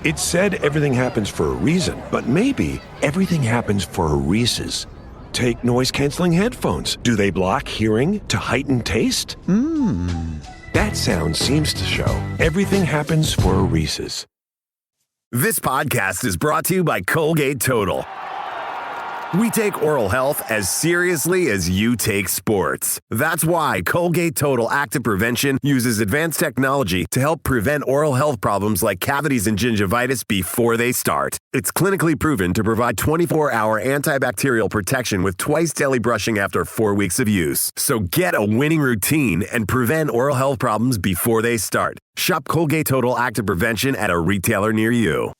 It said everything happens for a reason, but maybe everything happens for a Reese's. Take noise-canceling headphones. Do they block hearing to heighten taste? That sound seems to show everything happens for a Reese's. This podcast is brought to you by Colgate Total. We take oral health as seriously as you take sports. That's why Colgate Total Active Prevention uses advanced technology to help prevent oral health problems like cavities and gingivitis before they start. It's clinically proven to provide 24-hour antibacterial protection with twice daily brushing after 4 weeks of use. So get a winning routine and prevent oral health problems before they start. Shop Colgate Total Active Prevention at a retailer near you.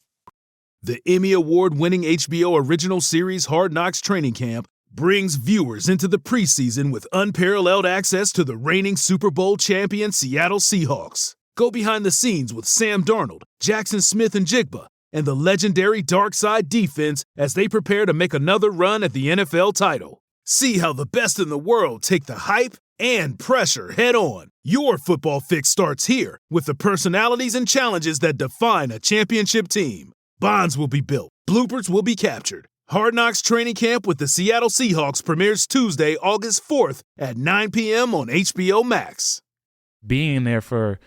The Emmy Award-winning HBO original series Hard Knocks Training Camp brings viewers into the preseason with unparalleled access to the reigning Super Bowl champion Seattle Seahawks. Go behind the scenes with Sam Darnold, Jackson Smith-Njigba, and the legendary Dark Side defense as they prepare to make another run at the NFL title. See how the best in the world take the hype and pressure head-on. Your football fix starts here with the personalities and challenges that define a championship team. Bonds will be built. Bloopers will be captured. Hard Knocks Training Camp with the Seattle Seahawks premieres Tuesday, August 4th at 9 p.m. on HBO Max. Being there for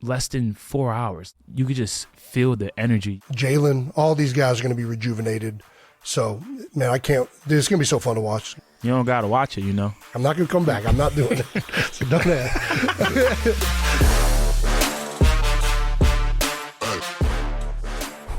less than 4 hours, you could just feel the energy. Jalen, all these guys are going to be rejuvenated. So, man, I can't. It's going to be so fun to watch. You don't got to watch it, you know. I'm not going to come back. I'm not doing it. So don't ask.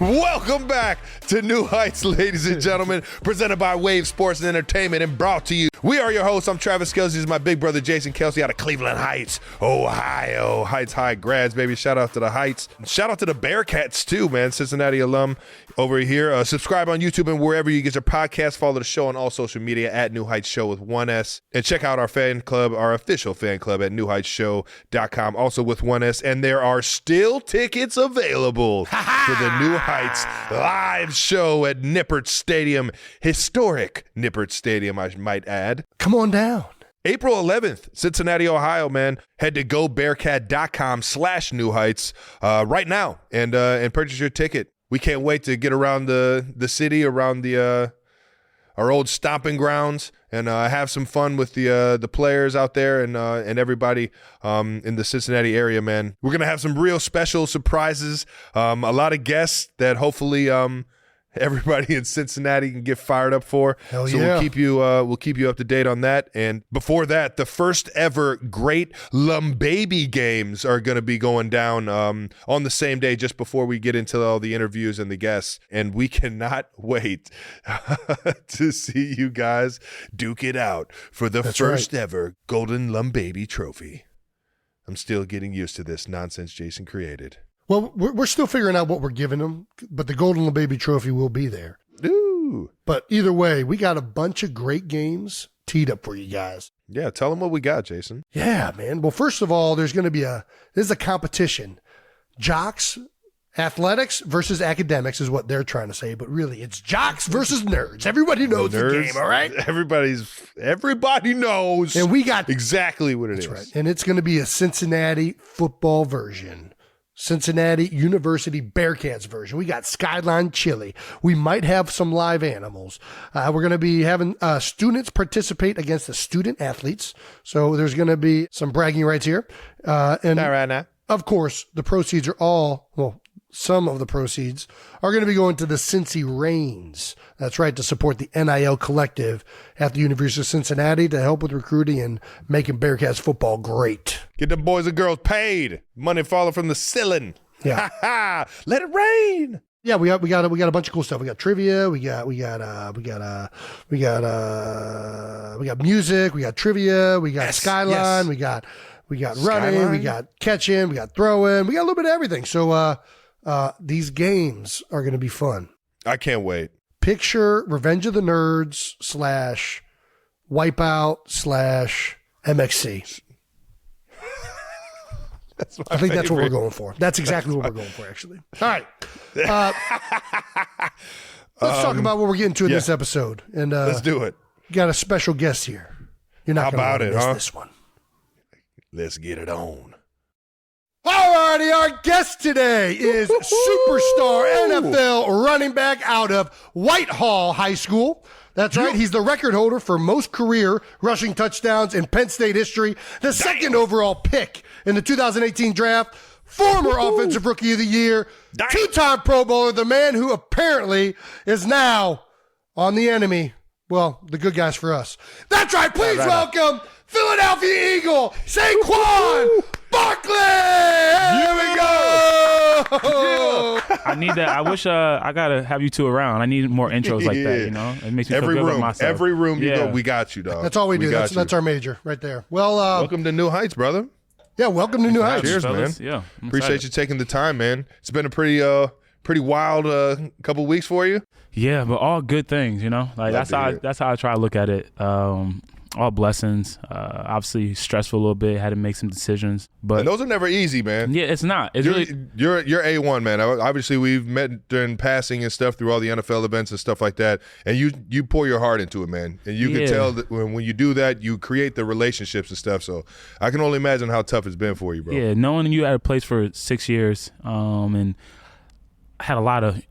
Welcome back to New Heights, ladies and gentlemen, presented by Wave Sports and Entertainment and brought to you. We are your hosts. I'm Travis Kelsey. This is my big brother, Jason Kelsey, out of Cleveland Heights, Ohio. Heights High grads, baby. Shout out to the Heights. Shout out to the Bearcats, too, man. Cincinnati alum over here. Subscribe on YouTube and wherever you get your podcast. Follow the show on all social media at New Heights Show with 1S. And check out our fan club, our official fan club at newheightsshow.com, also with 1S. And there are still tickets available for the New Heights live show at Nippert Stadium. Historic Nippert Stadium, I might add. Come on down. April 11th, Cincinnati, Ohio, man. Head to gobearcat.com/New Heights right now and purchase your ticket. We can't wait to get around the city, around the our old stomping grounds, and have some fun with the players out there and everybody in the Cincinnati area, man. We're gonna have some real special surprises, a lot of guests that hopefully everybody in Cincinnati can get fired up for. Hell so yeah. we'll keep you up to date on that. And before that, the first ever Great Lumbaby games are going to be going down on the same day, just before we get into all the interviews and the guests. And we cannot wait to see you guys duke it out for the first ever Golden Lumbaby Trophy. I'm still getting used to this nonsense Jason created. Well, we're still figuring out what we're giving them, but the Golden Baby Trophy will be there. Ooh. But either way, we got a bunch of great games teed up for you guys. Yeah, tell them what we got, Jason. Yeah, man. Well, first of all, there's going to be this is a competition. Jocks, athletics versus academics is what they're trying to say, but really it's jocks versus nerds. Everybody knows the game, all right? Everybody knows. And we got exactly what it is. That's right. And it's going to be a Cincinnati football version. Cincinnati University Bearcats version. We got Skyline Chili. We might have some live animals. We're going to be having students participate against the student athletes. So there's going to be some bragging rights here. And not right now. Of course, the proceeds are some of the proceeds are going to be going to the Cincy Reigns. That's right, to support the NIL collective at the University of Cincinnati to help with recruiting and making Bearcats football great. Get the boys and girls paid. Money falling from the ceiling. Yeah. Let it rain. Yeah, we got a bunch of cool stuff. We got trivia. We got music. We got trivia. We got Skyline. Yes. We got running. Skyline. We got catching. We got throwing. We got a little bit of everything. So these games are going to be fun. I can't wait. Picture Revenge of the Nerds / Wipeout / MXC. I think that's what we're going for. That's exactly what we're going for, actually. All right. Let's talk about what we're getting to in this episode. And let's do it. Got a special guest here. You're not going to miss this one. Let's get it on. All righty, our guest today is superstar NFL running back out of Whitehall High School. That's right. He's the record holder for most career rushing touchdowns in Penn State history, the second overall pick in the 2018 draft, former Offensive Rookie of the Year, two-time Pro Bowler, the man who apparently is now on the enemy. Well, the good guys for us. That's right. Please welcome Philadelphia Eagle Saquon Barkley. Here we go. I need that. I wish I gotta have you two around. I need more intros like that. You know, it makes me feel good about myself. Every room you go, we got you, dog. That's all we do. That's our major right there. Well, welcome to New Heights, brother. Yeah, welcome to New Heights. Cheers, fellas. man. Yeah, appreciate you taking the time, man. It's been a pretty wild couple weeks for you. Yeah, but all good things, you know. Like that's how I try to look at it. All blessings. Obviously stressful a little bit. Had to make some decisions, but and those are never easy, man. Yeah, it's not. It's you're A1, man. Obviously, we've met during passing and stuff through all the NFL events and stuff like that, and you pour your heart into it, man. And you can tell that when you do that, you create the relationships and stuff. So I can only imagine how tough it's been for you, bro. Yeah, knowing you at a place for 6 years, and I had a lot of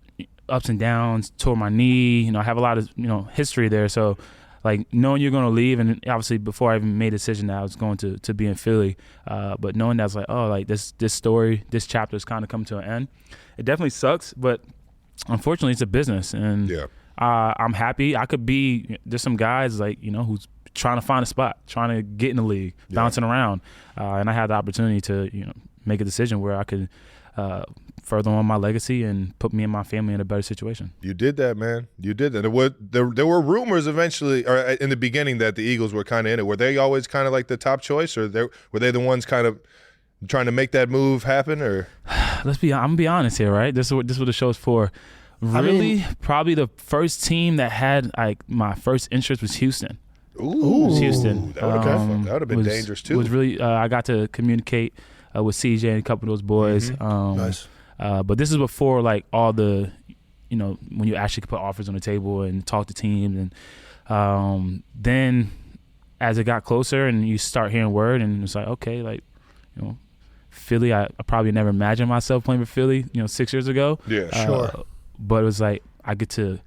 ups and downs, tore my knee. You know, I have a lot of history there. So, like knowing you're going to leave, and obviously before I even made a decision that I was going to be in Philly, but knowing that's like, oh, like this story, this chapter is kind of come to an end. It definitely sucks, but unfortunately, it's a business, and I'm happy. I could be there's some guys like who's trying to find a spot, trying to get in the league, bouncing around, and I had the opportunity to make a decision where I could further on my legacy and put me and my family in a better situation. You did that, man. You did that. There were rumors eventually, or in the beginning, that the Eagles were kind of in it. Were they always kind of like the top choice, or were they the ones kind of trying to make that move happen? Or I'm gonna be honest here, right? This is what the show's for. Really, probably the first team that had like my first interest was Houston. Ooh, Houston. That would have been dangerous too. Was really I got to communicate with CJ and a couple of those boys. Nice. But this is before like all the, when you actually could put offers on the table and talk to teams, and then as it got closer and you start hearing word, and it's like, okay, like, Philly. I probably never imagined myself playing for Philly, 6 years ago. Yeah, sure. But it was like I get to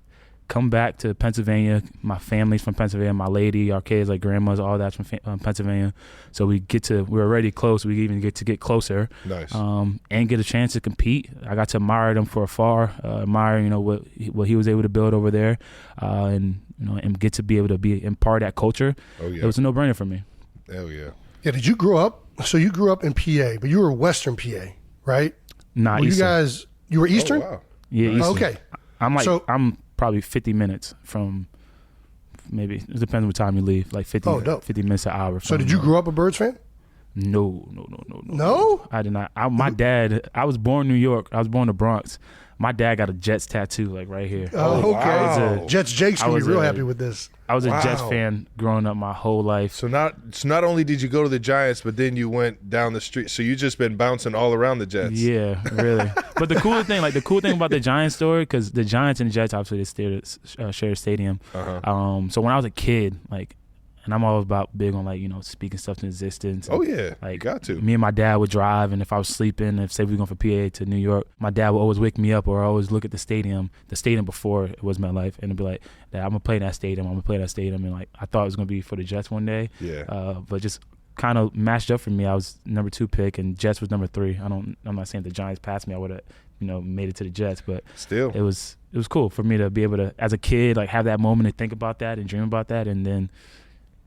come back to Pennsylvania. My family's from Pennsylvania. My lady, our kids, like grandmas, all that's from Pennsylvania. So we're already close. We even get closer. Nice. And get a chance to compete. I got to admire them for afar. Admire, what he was able to build over there, and get to be able to be in part of that culture. Oh yeah. It was a no-brainer for me. Hell yeah. Yeah. Did you grow up? So you grew up in PA, but you were Western PA, right? Not Eastern. You were Eastern? Oh, wow. Yeah. Eastern. Okay. I'm probably 50 minutes from, maybe it depends what time you leave, like 50 minutes an hour. So did you grow up a Birds fan? No. No? I did not. My dad, I was born in New York. I was born in the Bronx. My dad got a Jets tattoo, like right here. Oh, okay. Wow. Jake's going to be real happy with this. I was a Jets fan growing up my whole life. So not only did you go to the Giants, but then you went down the street. So you just been bouncing all around the Jets. Yeah, really. But the cool thing about the Giants story, because the Giants and the Jets obviously share a stadium. Uh-huh. So when I was a kid, like, and I'm all about big on like speaking stuff to existence. Oh yeah, like you got to. Me and my dad would drive, and if I was sleeping, if say we were going from PA to New York, my dad would always wake me up, or always look at the stadium before it was MetLife, and it'd be like, Dad, I'm gonna play that stadium. And like I thought it was gonna be for the Jets one day. Yeah. But just kind of matched up for me. I was number 2 pick, and Jets was number 3. I'm not saying the Giants passed me. I would have made it to the Jets, but still, it was cool for me to be able to, as a kid, like have that moment and think about that and dream about that, and then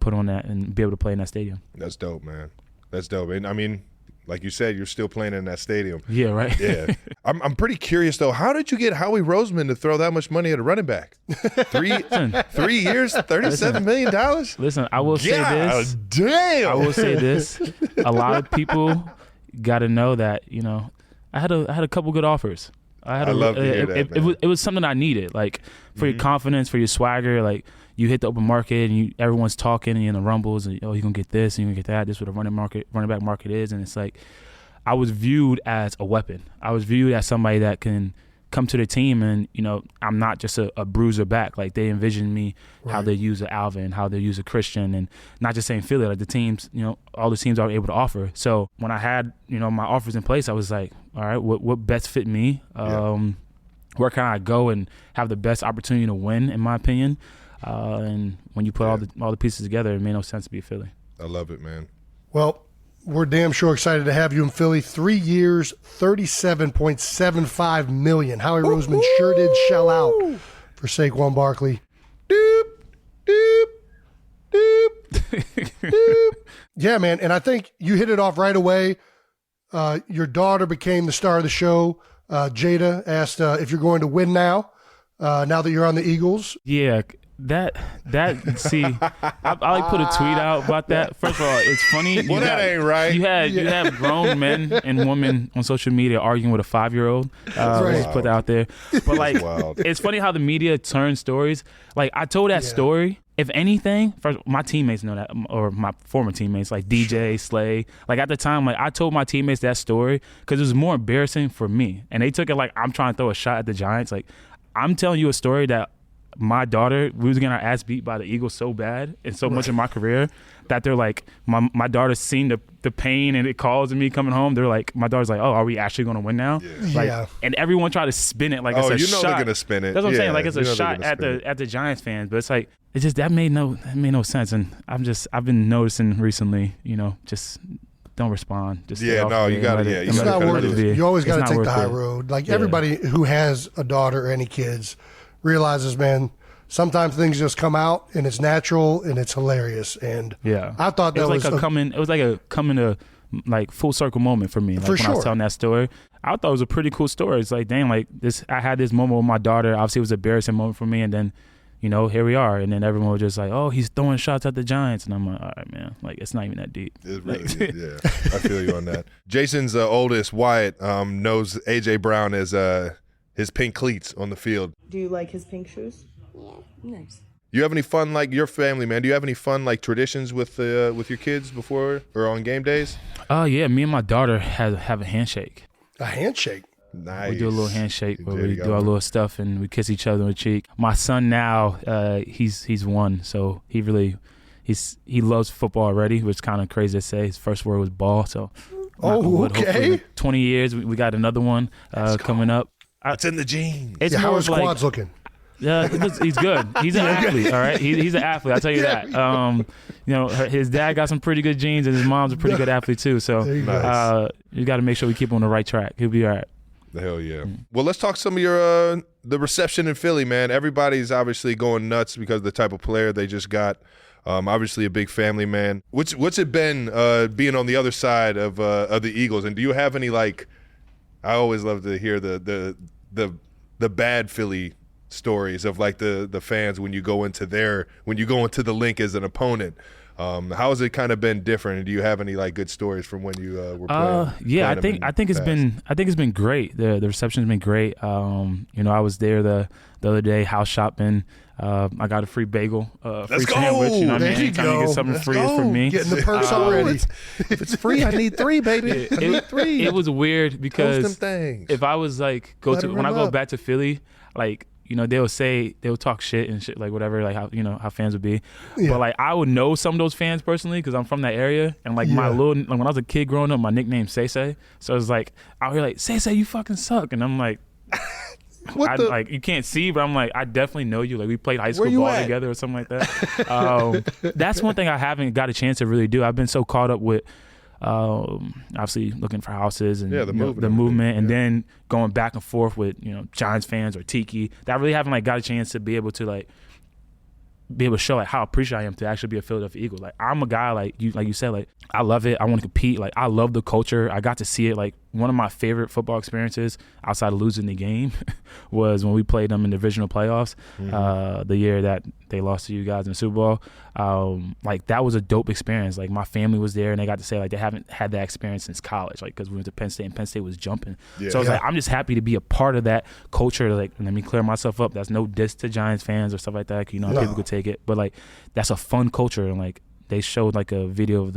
put on that and be able to play in that stadium. That's dope, man. That's dope. And I mean, like you said, you're still playing in that stadium. Yeah, right. Yeah. I'm pretty curious though. How did you get Howie Roseman to throw that much money at a running back? 3 years, $37 million? Listen, I will say this. Damn. I will say this. A lot of people got to know that I had a couple good offers. I love to hear that, man. It was something I needed, like for your confidence, for your swagger, like. You hit the open market and everyone's talking and in the rumbles and you're gonna get this and you're gonna get that. This is what a running back market is, and it's like I was viewed as a weapon. I was viewed as somebody that can come to the team and, I'm not just a bruiser back. Like, they envision me how they use an Alvin, how they use a Christian, and not just saying Philly, like the teams, all the teams I was able to offer. So when I had, my offers in place, I was like, all right, what best fit me? Where can I go and have the best opportunity to win, in my opinion? And when you put all the pieces together, it made no sense to be Philly. I love it, man. Well, we're damn sure excited to have you in Philly. 3 years, $37.75 million. Howie Roseman sure did shell out for Saquon Barkley. Doop, doop, doop, doop. Yeah, man, and I think you hit it off right away. Your daughter became the star of the show. Jada asked if you're going to win now that you're on the Eagles. Yeah. That see, I like put a tweet out about that. First of all, it's funny. That ain't right. You have grown men and women on social media arguing with a 5-year-old. Let's just put that out there. But like, it's funny how the media turns stories. Like, I told that story. If anything, first, my teammates know that, or my former teammates, like DJ, Slay. Like, at the time, like, I told my teammates that story because it was more embarrassing for me, and they took it like I'm trying to throw a shot at the Giants. Like, I'm telling you a story that my daughter, we was getting our ass beat by the Eagles so bad and so much in my career that they're like, my daughter's seen the pain and it calls me coming home. They're like, my daughter's like, oh, are we actually going to win now? And everyone tried to spin it like it's a shot. They're going to spin it. That's what I'm saying. Like, it's a shot at the Giants fans. But it's like, that made no sense. And I've been noticing recently, just don't respond. Just you got to. It's not worth it. You always got to take the high road. Like, everybody who has a daughter or any kids realizes, man, sometimes things just come out and it's natural and it's hilarious. And I thought that was a coming to like full circle moment for me. Like, when I was telling that story, I thought it was a pretty cool story. It's like, dang, like this, I had this moment with my daughter. Obviously, it was an embarrassing moment for me, and then, here we are. And then everyone was just like, oh, he's throwing shots at the Giants, and I'm like, all right, man, like, it's not even that deep. It really is, yeah. I feel you on that. Jason's oldest, Wyatt, knows AJ Brown as his pink cleats on the field. Do you like his pink shoes? Yeah. Nice. You have any fun, like your family, man? Do you have any fun, like traditions with your kids before or on game days? Yeah, me and my daughter have a handshake. A handshake? Nice. We do a little handshake where we do our little stuff and we kiss each other on the cheek. My son now, he's 1, so he loves football already, which is kind of crazy to say. His first word was ball, so hopefully 20 years we got another one coming up. It's in the genes. It's how are his quads looking? Yeah, he's good. He's an athlete, all right? He's an athlete, I'll tell you that. His dad got some pretty good genes, and his mom's a pretty good athlete too. So you got to make sure we keep him on the right track. He'll be all right. Hell yeah. Well, let's talk some of your the reception in Philly, man. Everybody's obviously going nuts because of the type of player they just got. Obviously a big family man. What's it been being on the other side of the Eagles? And do you have any, like, I always love to hear the bad Philly stories of, like, the fans when you go into the link as an opponent. How has it kind of been different? And do you have any, like, good stories from when you were playing? I think it's been great. The reception's been great. I was there the other day house shopping. I got a free bagel, free sandwich. You know what I mean? Anytime you get something free, it's for me. Getting the perks already. If it's free, I need 3, baby. I need 3. It was weird because if I was like when I go back to Philly, like, they'll talk shit and shit, like whatever, like how fans would be. Yeah. But like I would know some of those fans personally because I'm from that area, and like when I was a kid growing up, my nickname Say. So it was like out here like Say, you fucking suck, and I'm like. Like you can't see, but I'm like, I definitely know you. Like we played high school ball together or something like that. That's one thing I haven't got a chance to really do. I've been so caught up with obviously looking for houses and the movement, and then going back and forth with Giants fans or Tiki. That I really haven't like got a chance to be able to show like how appreciative I am to actually be a Philadelphia Eagle. Like I'm a guy like you said, like I love it. I want to compete. Like I love the culture. I got to see it. Like one of my favorite football experiences outside of losing the game was when we played them in the divisional playoffs. The year that they lost to you guys in the Super Bowl. Like that was a dope experience. Like my family was there and they got to say like they haven't had that experience since college. Like because we went to Penn State and Penn State was jumping. Yeah. So I was like, I'm just happy to be a part of that culture. Like let me clear myself up. That's no diss to Giants fans or stuff like that. People could take it, but like that's a fun culture. And like they showed like a video of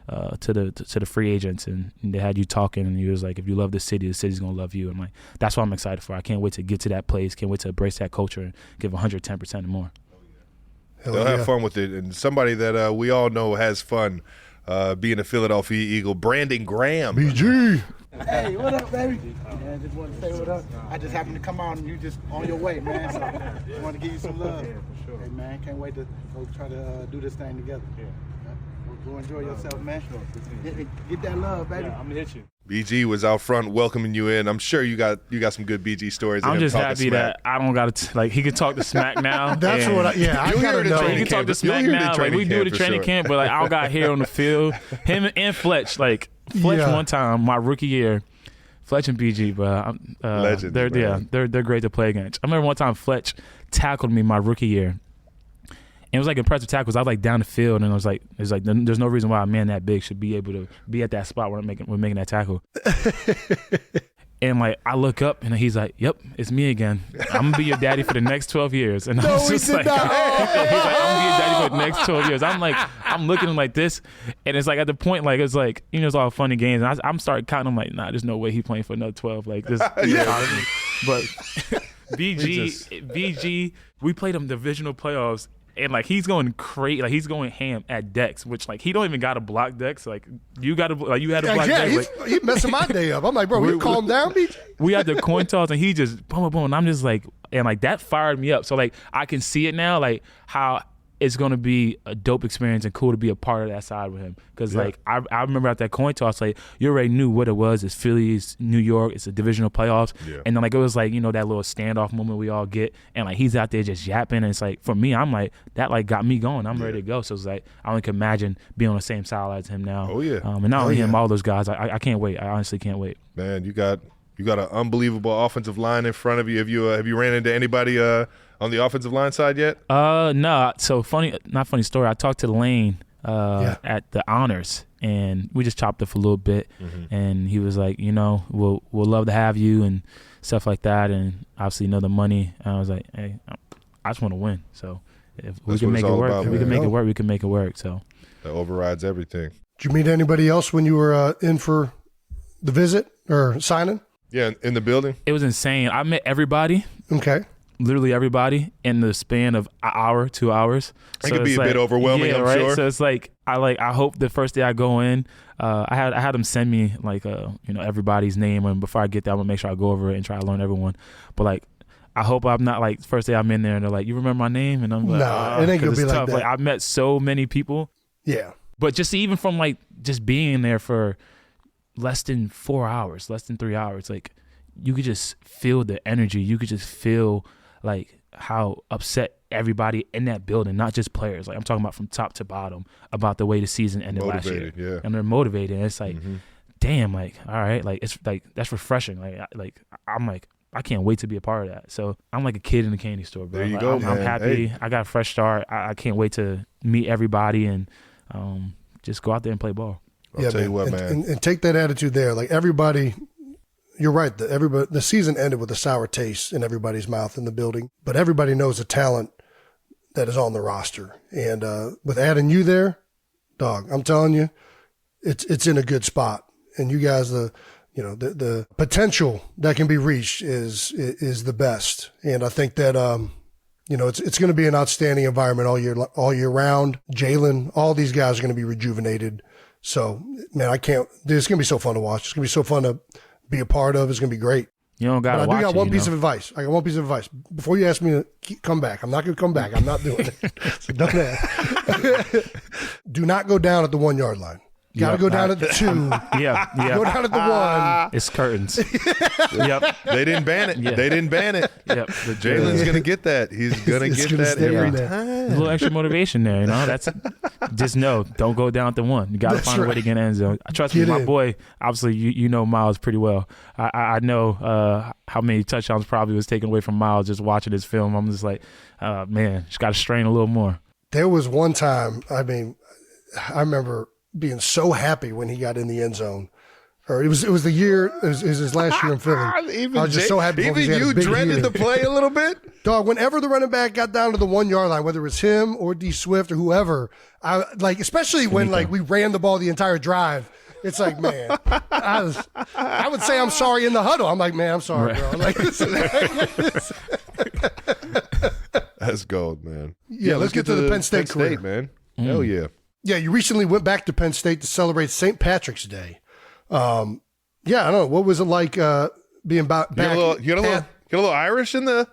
to the free agents, and they had you talking, and you was like, if you love the city's gonna love you. And like, that's what I'm excited for. I can't wait to get to that place. Can't wait to embrace that culture and give 110% and more. They'll have fun with it. And somebody that we all know has fun being a Philadelphia Eagle, Brandon Graham. BG. Hey, what up, baby? Yeah, just wanted to say what up. I just happened to come out and you just on your way, man. So just want to give you some love. Yeah, for sure. Hey, man, can't wait to go try to do this thing together. Yeah. Go enjoy yourself, man. Get that love, baby. Yeah, I'm gonna hit you. BG was out front welcoming you in. I'm sure you got some good BG stories. I'm just happy that I don't got to like he can talk to smack now. That's what I gotta know. He can talk to smack now. Like we do the training camp, but like I don't got here on the field. Him and Fletch, one time my rookie year. Fletch and BG, but legends, they're great to play against. I remember one time Fletch tackled me my rookie year. And it was like impressive tackles. I was like down the field, and I was like, there's no reason why a man that big should be able to be at that spot where we're making that tackle. And like I look up, and he's like, "Yep, it's me again. I'm gonna be your daddy for the next 12 years." And I was just like, he's like, "I'm gonna be your daddy for the next 12 years." I'm like, I'm looking at him like this, and it's like at the point, like it's like it's all funny games. And I'm starting counting. I'm like, nah, there's no way he's playing for another 12. Like this, but BG, we played him divisional playoffs. And like he's going crazy, like he's going ham at Dex, which like he don't even got to block Dex. Like you got to, like you had to block Dex. Yeah, he's messing my day up. I'm like, bro, you calm down, BG. We had the coin toss, and he just boom, boom. And I'm just like, and like that fired me up. So like I can see it now, like how it's going to be a dope experience and cool to be a part of that side with him. Because like I remember at that coin toss, like you already knew what it was. It's Phillies, New York. It's a divisional playoffs. Yeah. And then like it was like that little standoff moment we all get, and like he's out there just yapping. And it's like for me, I'm like that like got me going. I'm ready to go. So it's like I only can imagine being on the same side as him now. Oh yeah. And not only him, all those guys. I can't wait. I honestly can't wait. Man, you got an unbelievable offensive line in front of you. Have you ran into anybody on the offensive line side yet? No. So not funny story. I talked to Lane at the honors, and we just chopped it for a little bit. Mm-hmm. And he was like, we'll love to have you and stuff like that. And obviously, the money. And I was like, hey, I just want to win. So if we can make it work, we can make it work. So that overrides everything. Did you meet anybody else when you were in for the visit or signing? Yeah, in the building. It was insane. I met everybody. Okay. Literally everybody in the span of an hour, 2 hours. It could be a bit overwhelming, I'm sure. So it's like I hope the first day I go in, I had them send me like everybody's name, and before I get there, I'm gonna make sure I go over it and try to learn everyone. But like I hope I'm not like first day I'm in there and they're like, you remember my name? And I'm like, no, it ain't gonna be tough. like that. Like I've met so many people. Yeah. But just even from like just being there for less than 4 hours, less than 3 hours, like you could just feel the energy. You could just feel like how upset everybody in that building, not just players. Like I'm talking about from top to bottom about the way the season ended last year. Yeah. And they're motivated. And it's like, damn, like, all right, like it's like that's refreshing. Like I'm like, I can't wait to be a part of that. So I'm like a kid in a candy store, bro. There you like, go, I'm man. happy. Hey. I got a fresh start. I can't wait to meet everybody and just go out there and play ball. I'll tell you what, man. And take that attitude there. Like everybody, you're right. The season ended with a sour taste in everybody's mouth in the building, but everybody knows the talent that is on the roster. And with adding you there, dog, I'm telling you, it's in a good spot. And you guys, the potential that can be reached is the best. And I think that it's going to be an outstanding environment all year round. Jalen, all these guys are going to be rejuvenated. So, man, it's going to be so fun to watch. It's going to be so fun to be a part of. It's going to be great. You don't got to watch it. I do got one piece of advice. I got one piece of advice. Before you ask me to come back, I'm not going to come back. I'm not doing it. So don't ask. Do not go down at the 1 yard line. Got to go down at the 2. Yeah. Go down at the 1. It's curtains. Yep. They didn't ban it. Yeah. They didn't ban it. Yep. Jalen's going to get that. He's going to get that every time. A little extra motivation there, That's just don't go down at the 1. You got to find a way to get in the end zone. Trust me, my boy. Obviously, you know Miles pretty well. I know how many touchdowns probably was taken away from Miles just watching his film. I'm just like, man, just got to strain a little more. There was one time. I remember being so happy when he got in the end zone. Or it was his last year in Philly. I was just so happy. Even you dreaded the play a little bit? Dog, whenever the running back got down to the 1 yard line, whether it was him or D Swift or whoever, especially when we ran the ball the entire drive, it's like, man, I would say I'm sorry in the huddle. I'm like, man, I'm sorry, bro. Like, that's gold, man. Yeah, let's get to the Penn State career, man. Hell yeah. Yeah, you recently went back to Penn State to celebrate St. Patrick's Day. I don't know. What was it like being back? You get a little Irish in the.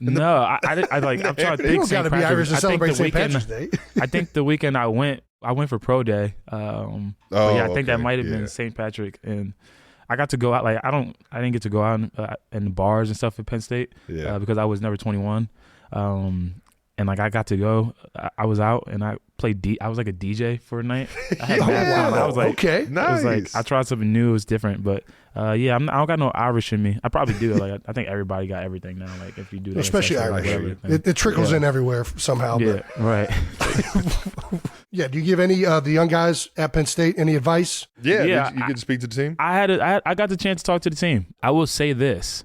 No, I'm trying to think. You don't got to be Irish to celebrate St. Patrick's Day. I think the weekend I went for pro day. I think that might have been St. Patrick, and I got to go out. Like I didn't get to go out in the bars and stuff at Penn State because I was never 21. And like I got to go. I was out and I played. I was like a DJ for a night. I had fun. I was like, okay, nice. It was like I tried something new. It was different, but I don't got no Irish in me. I probably do. Like I think everybody got everything now. Like if you do that, especially Irish, it trickles in everywhere somehow. Yeah, right. Yeah. Do you give any the young guys at Penn State any advice? Yeah. You get to speak to the team. I got the chance to talk to the team. I will say this.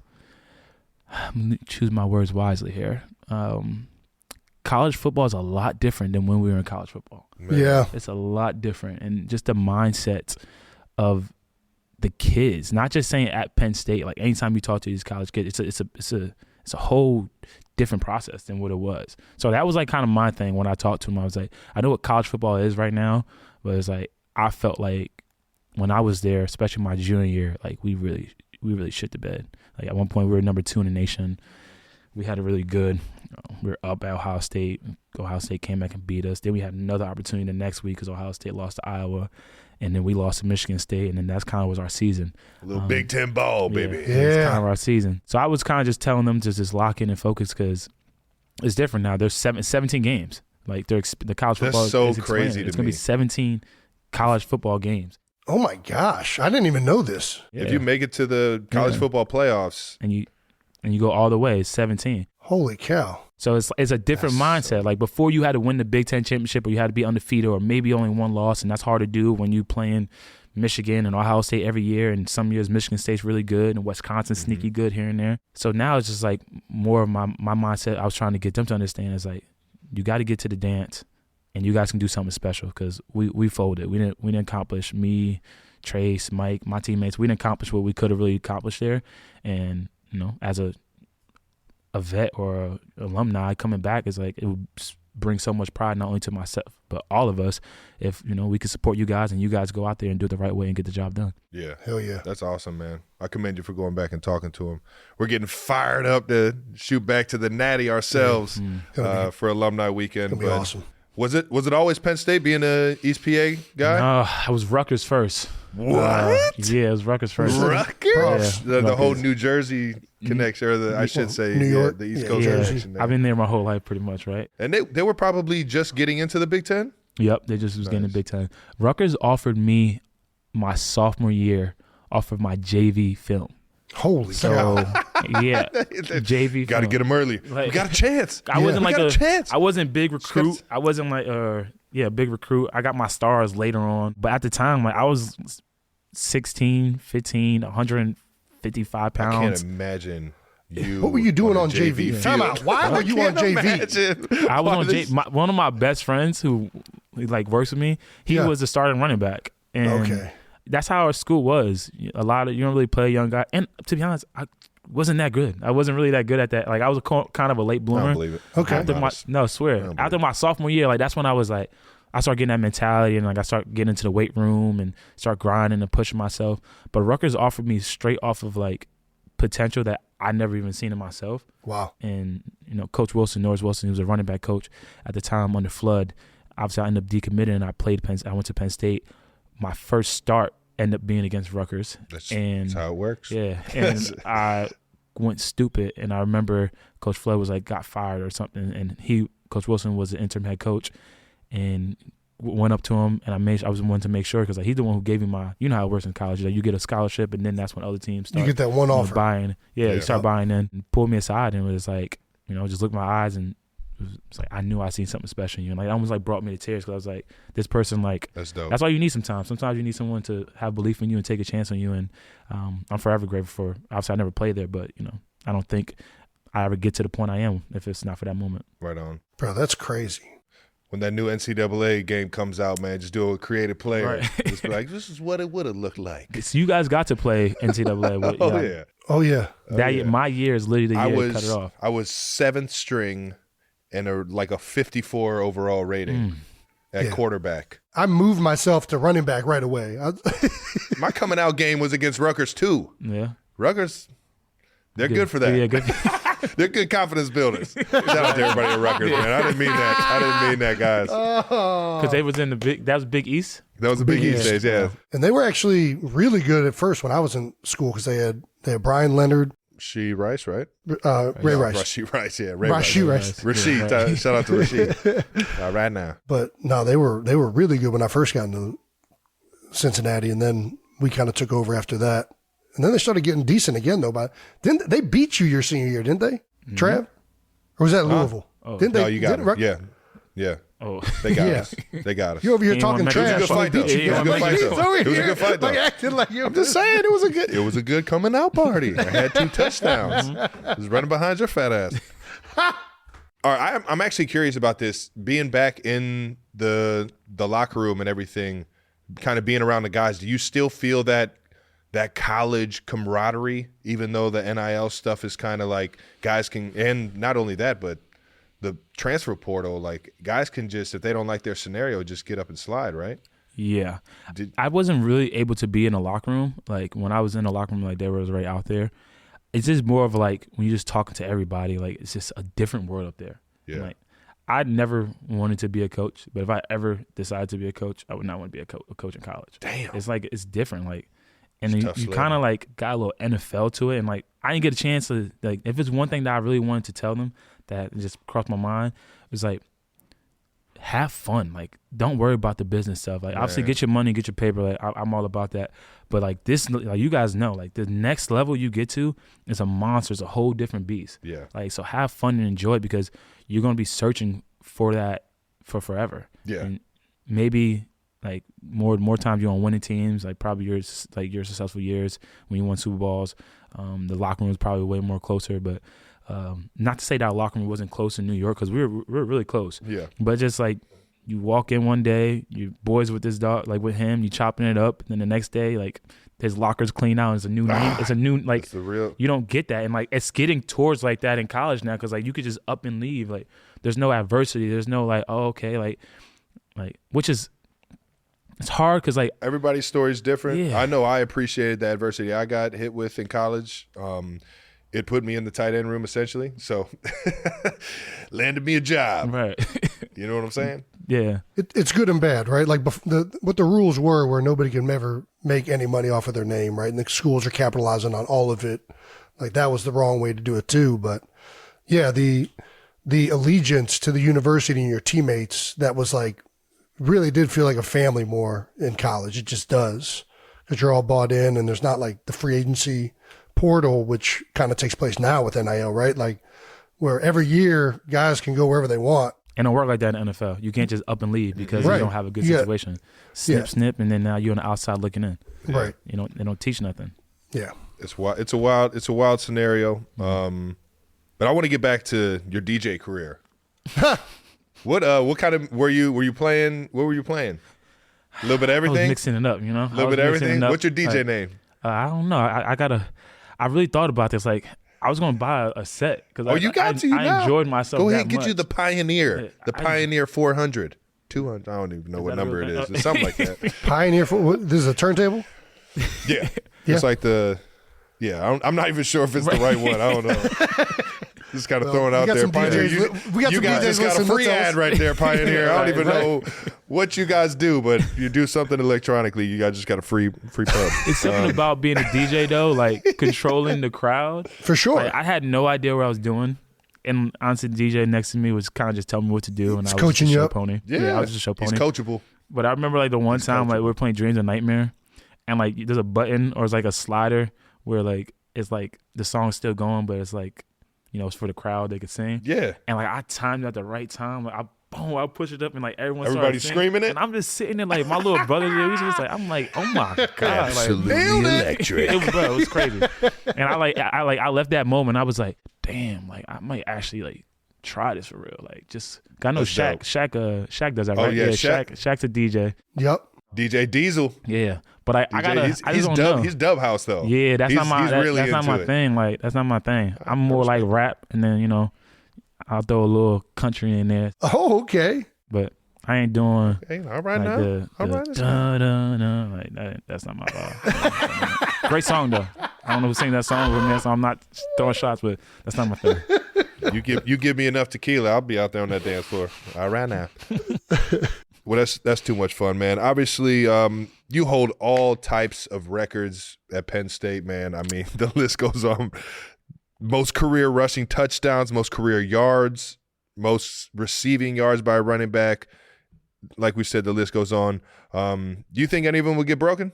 I'm gonna choose my words wisely here. College football is a lot different than when we were in college football. Man. Yeah. It's a lot different. And just the mindset of the kids, not just saying at Penn State, like anytime you talk to these college kids, it's a whole different process than what it was. So that was like kind of my thing when I talked to them. I was like, I know what college football is right now, but it's like I felt like when I was there, especially my junior year, like we really shit the bed. Like at one point we were number 2 in the nation. We had a really good, we were up at Ohio State. Ohio State came back and beat us. Then we had another opportunity the next week because Ohio State lost to Iowa. And then we lost to Michigan State. And then that's kind of was our season. A little Big Ten ball, baby. Yeah. It's kind of our season. So I was kind of just telling them to just lock in and focus because it's different now. There's 17 games. Like the college football that's so is crazy to It's going to be 17 college football games. Oh, my gosh. I didn't even know this. If you make it to the college football playoffs. And you go all the way, it's 17. Holy cow. So it's a different mindset. Like before you had to win the Big Ten championship or you had to be undefeated or maybe only one loss, and that's hard to do when you playing Michigan and Ohio State every year, and some years Michigan State's really good and Wisconsin sneaky good here and there. So now it's just like more of my mindset I was trying to get them to understand is like you got to get to the dance and you guys can do something special because we folded. We didn't accomplish, me, Trace, Mike, my teammates, we didn't accomplish what we could have really accomplished there. And as a vet or a alumni coming back is like it would bring so much pride not only to myself but all of us if we could support you guys and you guys go out there and do it the right way and get the job done. Yeah, hell yeah, that's awesome, man. I commend you for going back and talking to him. We're getting fired up to shoot back to the Natty ourselves for alumni weekend. It'll be awesome. Was it always Penn State being a East PA guy? No, I was Rutgers first. What? Yeah, it was Rutgers first. Rutgers? Yeah, the whole New Jersey connection, or I should say New York, the East Coast connection. I've been there my whole life pretty much, right? And they were probably just getting into the Big Ten? Yep, they just was getting the Big Ten. Rutgers offered me my sophomore year off of my JV film. Holy cow. Yeah, JV. Got to get them early. Like, we got a chance. I wasn't like a chance. I wasn't big recruit. I wasn't like big recruit. I got my stars later on, but at the time, like I was 16, 15, 155 pounds. I can't imagine you. What were you doing on JV? Time out. Why were you on JV? I was on JV. One of my best friends who like works with me, he was the starting running back. And that's how our school was. A lot of you don't really play a young guy. And to be honest, I wasn't that good. I wasn't really that good at that. Like I was kind of a late bloomer. I don't believe it. Okay. After my sophomore year, like that's when I was like, I started getting that mentality and like I started getting into the weight room and start grinding and pushing myself. But Rutgers offered me straight off of like potential that I never even seen in myself. Wow. And Coach Wilson, Norris Wilson, who was a running back coach at the time under Flood. Obviously, I ended up decommitting and I went to Penn State. My first start ended up being against Rutgers. That's how it works. Yeah, and I went stupid. And I remember Coach Flood was like got fired or something, and Coach Wilson was the interim head coach, and went up to him and I was wanting to make sure because like he's the one who gave me my how it works in college. Like you get a scholarship and then that's when other teams start. You get that one offer. Buying. Yeah, you start buying in. And pulled me aside and was like just looked in my eyes and. It's like I knew I seen something special in you, and like it almost like brought me to tears because I was like, this person like that's dope. That's all you need sometimes. Sometimes you need someone to have belief in you and take a chance on you, and I'm forever grateful for. Obviously, I never played there, but I don't think I ever get to the point I am if it's not for that moment. Right on. Bro, that's crazy. When that new NCAA game comes out, man, just do a creative player. Right. Just be like, this is what it would have looked like. So you guys got to play NCAA. With, Oh, yeah. Oh, yeah. Year, my year is literally the year to cut it off. I was 7th string and a 54 overall rating at quarterback. I moved myself to running back right away. My coming out game was against Rutgers, too. Yeah. Rutgers, they're good for that. Yeah, good. They're good confidence builders. Shout out to everybody at Rutgers, man. I didn't mean that, guys. Because they was in that was Big East. That was the Big East days, yeah. And they were actually really good at first when I was in school because they had Brian Leonard. Rice, right? Ray Rice. Rasheed Rice, yeah. Ray Rasheed Rice. Rasheed, shout out to Rasheed. Right now. But no, they were really good when I first got into Cincinnati, and then we kind of took over after that. And then they started getting decent again, though. But didn't they beat you your senior year, didn't they, Trav? Or was that Louisville? Didn't they? No, you got it. Yeah. Oh, they got us. They got us. You're over here talking It was a trash. good fight, though. It was a good fight, though. It was a good fight, though. Acting like you. I'm just saying, it was a good coming out party. I had 2 touchdowns. I was running behind your fat ass. All right, I'm actually curious about this. Being back in the locker room and everything, kind of being around the guys, do you still feel that college camaraderie, even though the NIL stuff is kind of like guys can, and not only that, but the transfer portal, like guys can just, if they don't like their scenario, just get up and slide, right? Yeah. I wasn't really able to be in the locker room. Like when I was in the locker room, like they was right out there. It's just more of like when you're just talking to everybody, like it's just a different world up there. Yeah. Like I never wanted to be a coach, but if I ever decided to be a coach, I would not want to be a coach in college. Damn. It's like, it's different. Like, and then tough you sledding. kind of like got a little NFL to it. And like, I didn't get a chance to, like, if it's one thing that I really wanted to tell them that just crossed my mind, it was like, have fun. Like, don't worry about the business stuff. Like, obviously get your money, get your paper. Like, I'm all about that. But like this, like you guys know, like the next level you get to is a monster. It's a whole different beast. Yeah. Like, so have fun and enjoy it because you're going to be searching for that for forever. Yeah. And maybe like more times you're on winning teams, like probably your successful years when you won Super Bowls. The locker room was probably way more closer, but not to say that our locker room wasn't close in New York because we were really close. Yeah. But just like you walk in one day, you boys with this dog, like with him, you chopping it up, and then the next day, like his locker's clean out. It's a new name. It's a new like. the real. You don't get that, and like it's getting towards like that in college now because like you could just up and leave. Like there's no adversity. There's no like, oh, okay, like which is. It's hard because, like, Everybody's story is different. Yeah. I know I appreciated the adversity I got hit with in college. It put me in the tight end room, essentially. So, landed me a job. right. You know what I'm saying? Yeah. It's good and bad, right? Like what the rules were, where nobody can ever make any money off of their name, right? And the schools are capitalizing on all of it. Like that was the wrong way to do it too. But yeah, the allegiance to the university and your teammates, that was like really did feel like a family more in college. It just does because you're all bought in, and there's not like the free agency portal, which kind of takes place now with NIL, right? Like where every year guys can go wherever they want. And it don't work like that in the NFL. You can't just up and leave because Right. you don't have a good Yeah. situation. Snip, and then now you're on the outside looking in. Right. You know, they don't teach nothing. Yeah. It's a wild scenario. But I want to get back to your DJ career. What kind of were you playing? What were you playing? A little bit of I was everything. mixing it up, you know. A little bit of everything. What's your DJ name? I don't know. I really thought about this. Like, I was gonna buy a set because Oh, you got to. I enjoyed myself. Go ahead, that get you much. the Pioneer. Yeah, The Pioneer 400. 200. I don't even know what that a number it real is. thing? It's something like that. Pioneer this is a turntable? Yeah. Yeah. It's like the. Yeah, I'm not even sure if it's the right one. I don't know. Just kind of throwing we out got there, some Pioneer. DJs we got you some guys DJs just got a listening, free they'll tell ad us. right there, Pioneer. I don't even Right. know what you guys do, but you do something electronically. You guys just got a free pub. It's something about being a DJ though, like controlling the crowd. For sure. Like, I had no idea what I was doing, and honestly, the DJ next to me was kind of just telling me what to do, and I was coaching just a you show up. pony. Yeah, I was just a show pony. He's coachable. But I remember like the one time like we were playing Dreams of Nightmare, and like there's a button or it's like a slider where like it's like the song's still going, but it's like, you know, it's for the crowd, they could sing. Yeah. And like I timed it at the right time. Like I push it up and like Everybody's started singing. screaming it? And I'm just sitting there like my little brother there, he's just like, I'm like, oh my God. Absolutely Like, electric. it was crazy. And I left that moment. I was like, damn, like I might actually like try this for real. Like just I know That's dope. Shaq does that, Oh, right? yeah, Shaq's a DJ. Yep. DJ Diesel. Yeah. But I just don't know. He's Dub House though. Yeah, that's not my really that's not into my it. thing. Like that's not my thing. I'm more like rap, and then I'll throw a little country in there. Oh, okay. But I ain't doing Hey, all right like now. All right. like that's not my vibe. Great song though. I don't know who sang that song with me, so I'm not throwing shots, but that's not my thing. You give me enough tequila, I'll be out there on that dance floor. All right now. Well, that's too much fun, man. Obviously, you hold all types of records at Penn State, man. I mean, the list goes on. Most career rushing touchdowns, most career yards, most receiving yards by a running back. Like we said, the list goes on. Do you think any of them will get broken?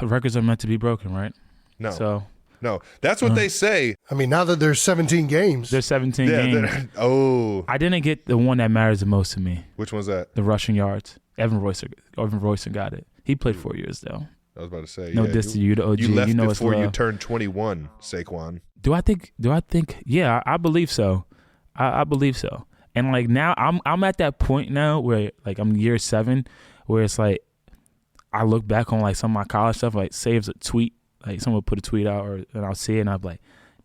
Records are meant to be broken, right? No. So No. That's what they say. I mean, now that there's 17 games. there's 17 games. Oh. I didn't get the one that matters the most to me. Which one's that? The rushing yards. Evan Royster got it. He played 4 years though. I was about to say. No yeah, diss to you, the OG. You left know it's before you love. turned 21, Saquon. Do I think? Yeah, I believe so. I believe so. And like now, I'm at that point now where like I'm year 7, where it's like I look back on like some of my college stuff, like saves a tweet, like someone put a tweet out, and I'll see it, and I'm like,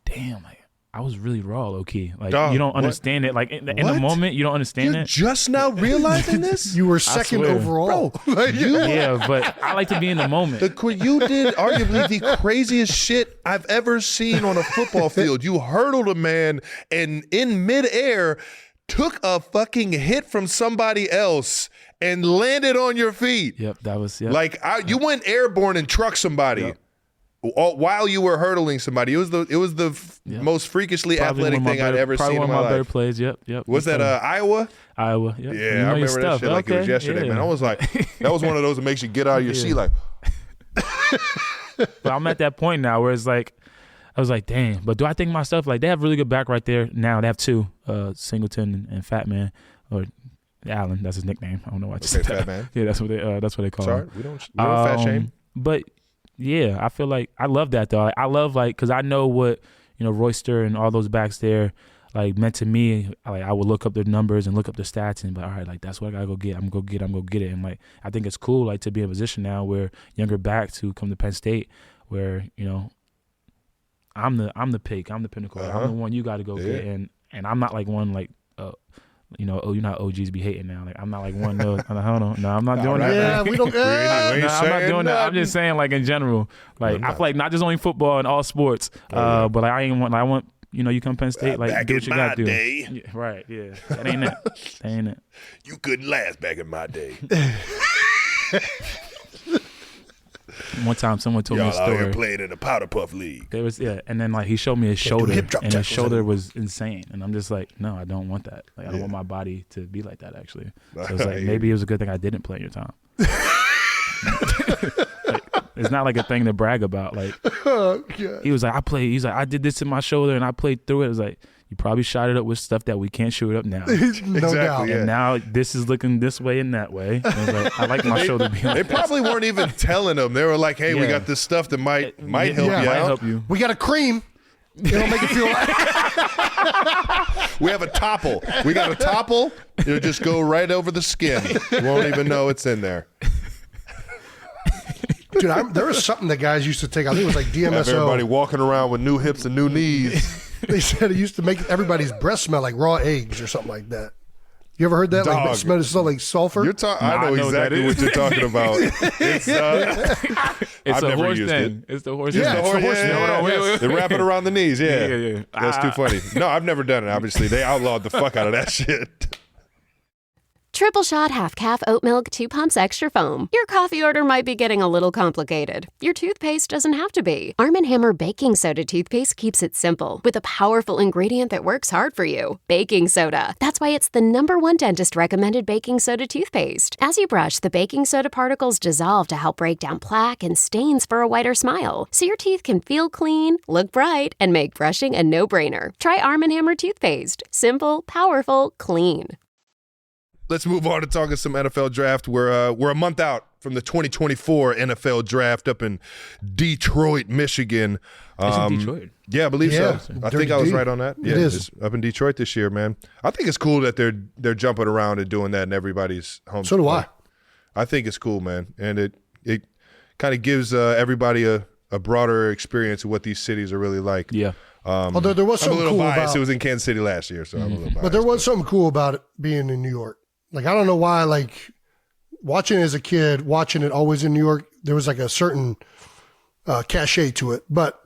damn, like I was really raw, low key. Like Dog, you don't what? understand it. Like in the What? moment, you don't understand You're it. just now realizing this? You were second swear. overall. Yeah, but I like to be in the moment. You did arguably the craziest shit I've ever seen on a football field. You hurdled a man and in midair took a fucking hit from somebody else and landed on your feet. Yep, that was Like you went airborne and trucked somebody while you were hurdling somebody. It was the most freakishly athletic thing I'd ever seen in one my of my better life. plays. Yep. Was that Iowa? Iowa? Yep. Yeah, You I know your remember stuff. that shit like it was Okay, yesterday, yeah. man. I was like, that was one of those that makes you get out of your seat like, But I'm at that point now where it's like, I was like, damn. But do I think myself, like, they have really good back right there now. They have 2, Singleton and Fat Man, or Allen. That's his nickname. I don't know why I just said that. Fat Man. Yeah, that's what they call Sorry, him. we don't fat shame. But yeah, I feel like I love that though. I love like because I know what Royster and all those backs there like meant to me. Like I would look up their numbers and look up the stats and be like, all right, like that's what I gotta go get. I'm gonna go get it. And like I think it's cool like to be in a position now where younger backs who come to Penn State where I'm the pick, I'm the pinnacle. I'm the one you got to go get, and I'm not like one like you're not OGs be hating now. Like I'm not like one. No, hold on, no, I'm not doing that. Yeah, we don't. We ain't No, I'm not saying doing that. I'm nothing. just saying like in general. Like I feel like not just only football and all sports, but like I want you come Penn State like Back do in what you my got to do. day. Yeah, right? Yeah, that ain't it. That ain't it. You couldn't last back in my day. One time someone told me a Y'all out here story. playing in the Powder Puff League. There was and then like he showed me his shoulder, hip drop and his tackles shoulder anymore. was insane, and I'm just like, no, I don't want that. Like I don't want my body to be like that. Actually, so it's like maybe it was a good thing I didn't play in your time. Like, it's not like a thing to brag about. Like he was like, he's like, I did this to my shoulder and I played through it. It was like you probably shot it up with stuff that we can't shoot it up now. No doubt. yeah. And now this is looking this way and that way. And I was like, I like my shoulder being They like probably weren't even telling them. They were like, hey, we Yeah. got this stuff that might help might you out. help you. We got a cream. It'll make it feel like. We have a topple. We got a topple. It'll just go right over the skin. You won't even know it's in there. Dude, there was something that guys used to take. I think it was like Have everybody DMSO. walking around with new hips and new knees. They said it used to make everybody's breath smell like raw eggs or something like that. You ever heard that? Like Dog. it smell like sulfur. I know exactly what you're talking about. It's It's I've a never horse used thing. it. It's the horse. Yeah, thing. it's the horse thing. Hold on, wait. They wrap it around the knees. Yeah, Yeah. That's too funny. No, I've never done it. Obviously, they outlawed the fuck out of that shit. Triple shot half-calf oat milk 2 pumps extra foam. Your coffee order might be getting a little complicated. Your toothpaste doesn't have to be. Arm & Hammer Baking Soda toothpaste keeps it simple with a powerful ingredient that works hard for you. Baking soda. That's why it's the #1 dentist-recommended baking soda toothpaste. As you brush, the baking soda particles dissolve to help break down plaque and stains for a whiter smile. So your teeth can feel clean, look bright, and make brushing a no-brainer. Try Arm & Hammer toothpaste. Simple, powerful, clean. let's move on to talking some NFL draft. We're a month out from the 2024 NFL draft up in Detroit, Michigan. It's in Detroit. Yeah, I believe so. I think I was right on that. Yeah, it is. It's up in Detroit this year, man. I think it's cool that they're jumping around and doing that in everybody's home. So do I. I think it's cool, man, and it kind of gives everybody a broader experience of what these cities are really like. Yeah. Although there was I'm a something little cool biased. about It was in Kansas City last year, so I'm a little biased. But there was something cool about it being in New York. Like, I don't know why, like, watching it as a kid, watching it always in New York, there was like a certain cachet to it. But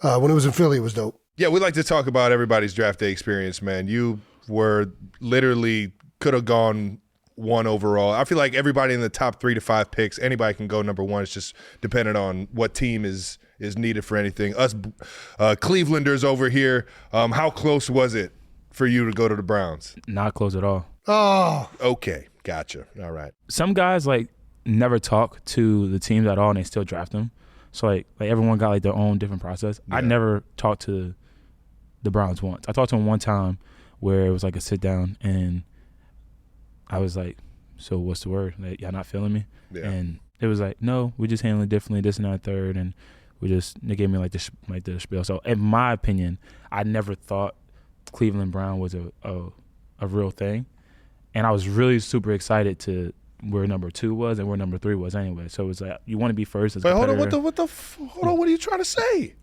when it was in Philly, it was dope. Yeah, we like to talk about everybody's draft day experience, man. You were literally could have gone 1 overall. I feel like everybody in the top 3 to 5 picks, anybody can go number 1. It's just dependent on what team is needed for anything. Us Clevelanders over here, how close was it for you to go to the Browns? Not close at all. Oh. Okay, gotcha. All right. Some guys, like, never talk to the teams at all, and they still draft them. So, like everyone got, like, their own different process. Yeah. I never talked to the Browns once. I talked to them one time where it was, like, a sit-down, and I was like, so what's the word? Like, y'all not feeling me? Yeah. And it was like, no, we just handle it differently, this and that, third, and they gave me, like, the spiel. So, in my opinion, I never thought Cleveland Brown was a real thing. And I was really super excited to where number 2 was and where number 3 was anyway. So it was like, you want to be first as a competitor. Hold on, what are you trying to say?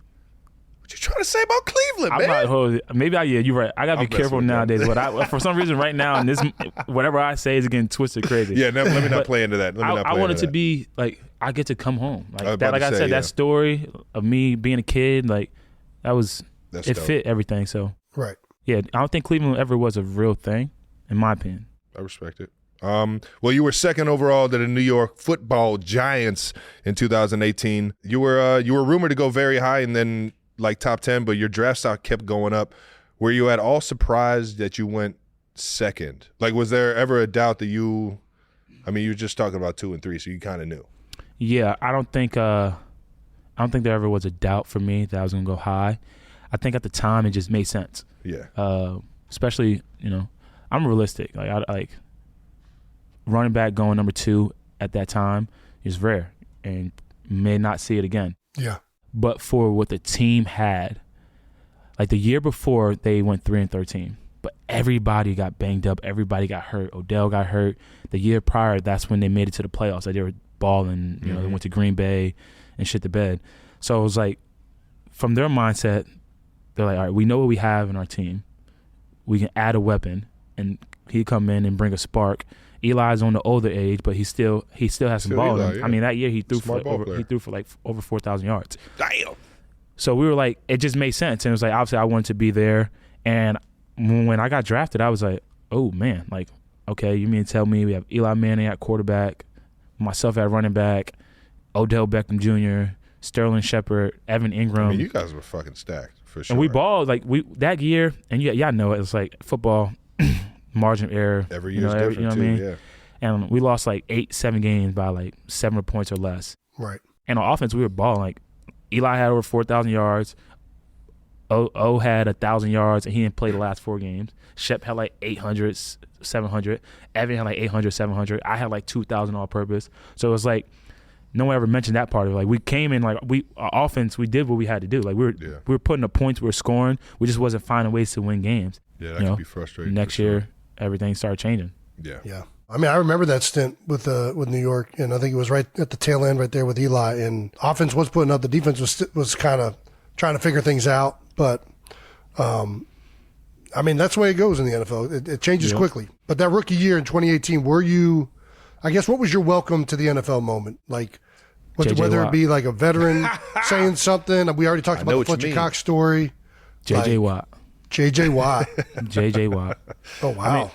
What you trying to say about Cleveland, man? You're right. I got to be careful nowadays. But for some reason right now, and this, whatever I say is getting twisted crazy. Yeah, let me not play into that. I wanted to be, like, I get to come home. Like I said, that story of me being a kid, like, it dope. Fit everything. So, right. Yeah, I don't think Cleveland ever was a real thing, in my opinion. I respect it. Well, you were second overall to the New York Football Giants in 2018. You were rumored to go very high and then like top 10, but your draft stock kept going up. Were you at all surprised that you went second? Like, was there ever a doubt that you were just talking about 2 and 3, so you kind of knew. Yeah, I don't think there ever was a doubt for me that I was gonna go high. I think at the time it just made sense. Yeah. Especially, I'm realistic. Like, I like running back going number 2 at that time is rare and may not see it again. Yeah. But for what the team had, like the year before they went 3-13, but everybody got banged up, everybody got hurt. Odell got hurt. The year prior, that's when they made it to the playoffs. Like, they were balling. They went to Green Bay and shit the bed. So it was like, from their mindset, they're like, all right, we know what we have in our team. We can add a weapon, and he come in and bring a spark. Eli's on the older age, but he still has some ball in him. Yeah. I mean, that year he threw for like over 4,000 yards. Damn. So we were like, it just made sense, and it was like, obviously I wanted to be there. And when I got drafted, I was like, oh man, like, okay, you mean to tell me we have Eli Manning at quarterback, myself at running back, Odell Beckham Jr., Sterling Shepard, Evan Ingram. I mean, you guys were fucking stacked for sure. And we balled like that year, and y'all know it was like football. Margin of error. Every year's different, you know what I mean? Yeah. And we lost like 7 games by like 7 points or less. Right. And on offense, we were balling. Like, Eli had over 4,000 yards. O had 1,000 yards, and he didn't play the last 4 games. Shep had like 800, 700. Evan had like 800, 700. I had like 2,000 all purpose. So it was like, no one ever mentioned that part of it. Like, we came in, like, our offense, we did what we had to do. Like, we were putting up points, we were scoring. We just wasn't finding ways to win games. Yeah, that could be frustrating. Next year, everything started changing. Yeah. Yeah. I mean, I remember that stint with New York, and I think it was right at the tail end right there with Eli. And offense was putting up. The defense was kind of trying to figure things out. But, I mean, that's the way it goes in the NFL. It changes quickly. But that rookie year in 2018, what was your welcome to the NFL moment? Like, whether it be like a veteran saying something. We already talked about the Fletcher Cox story. J.J. Watt. J.J. Watt. J.J. Watt. Oh, wow.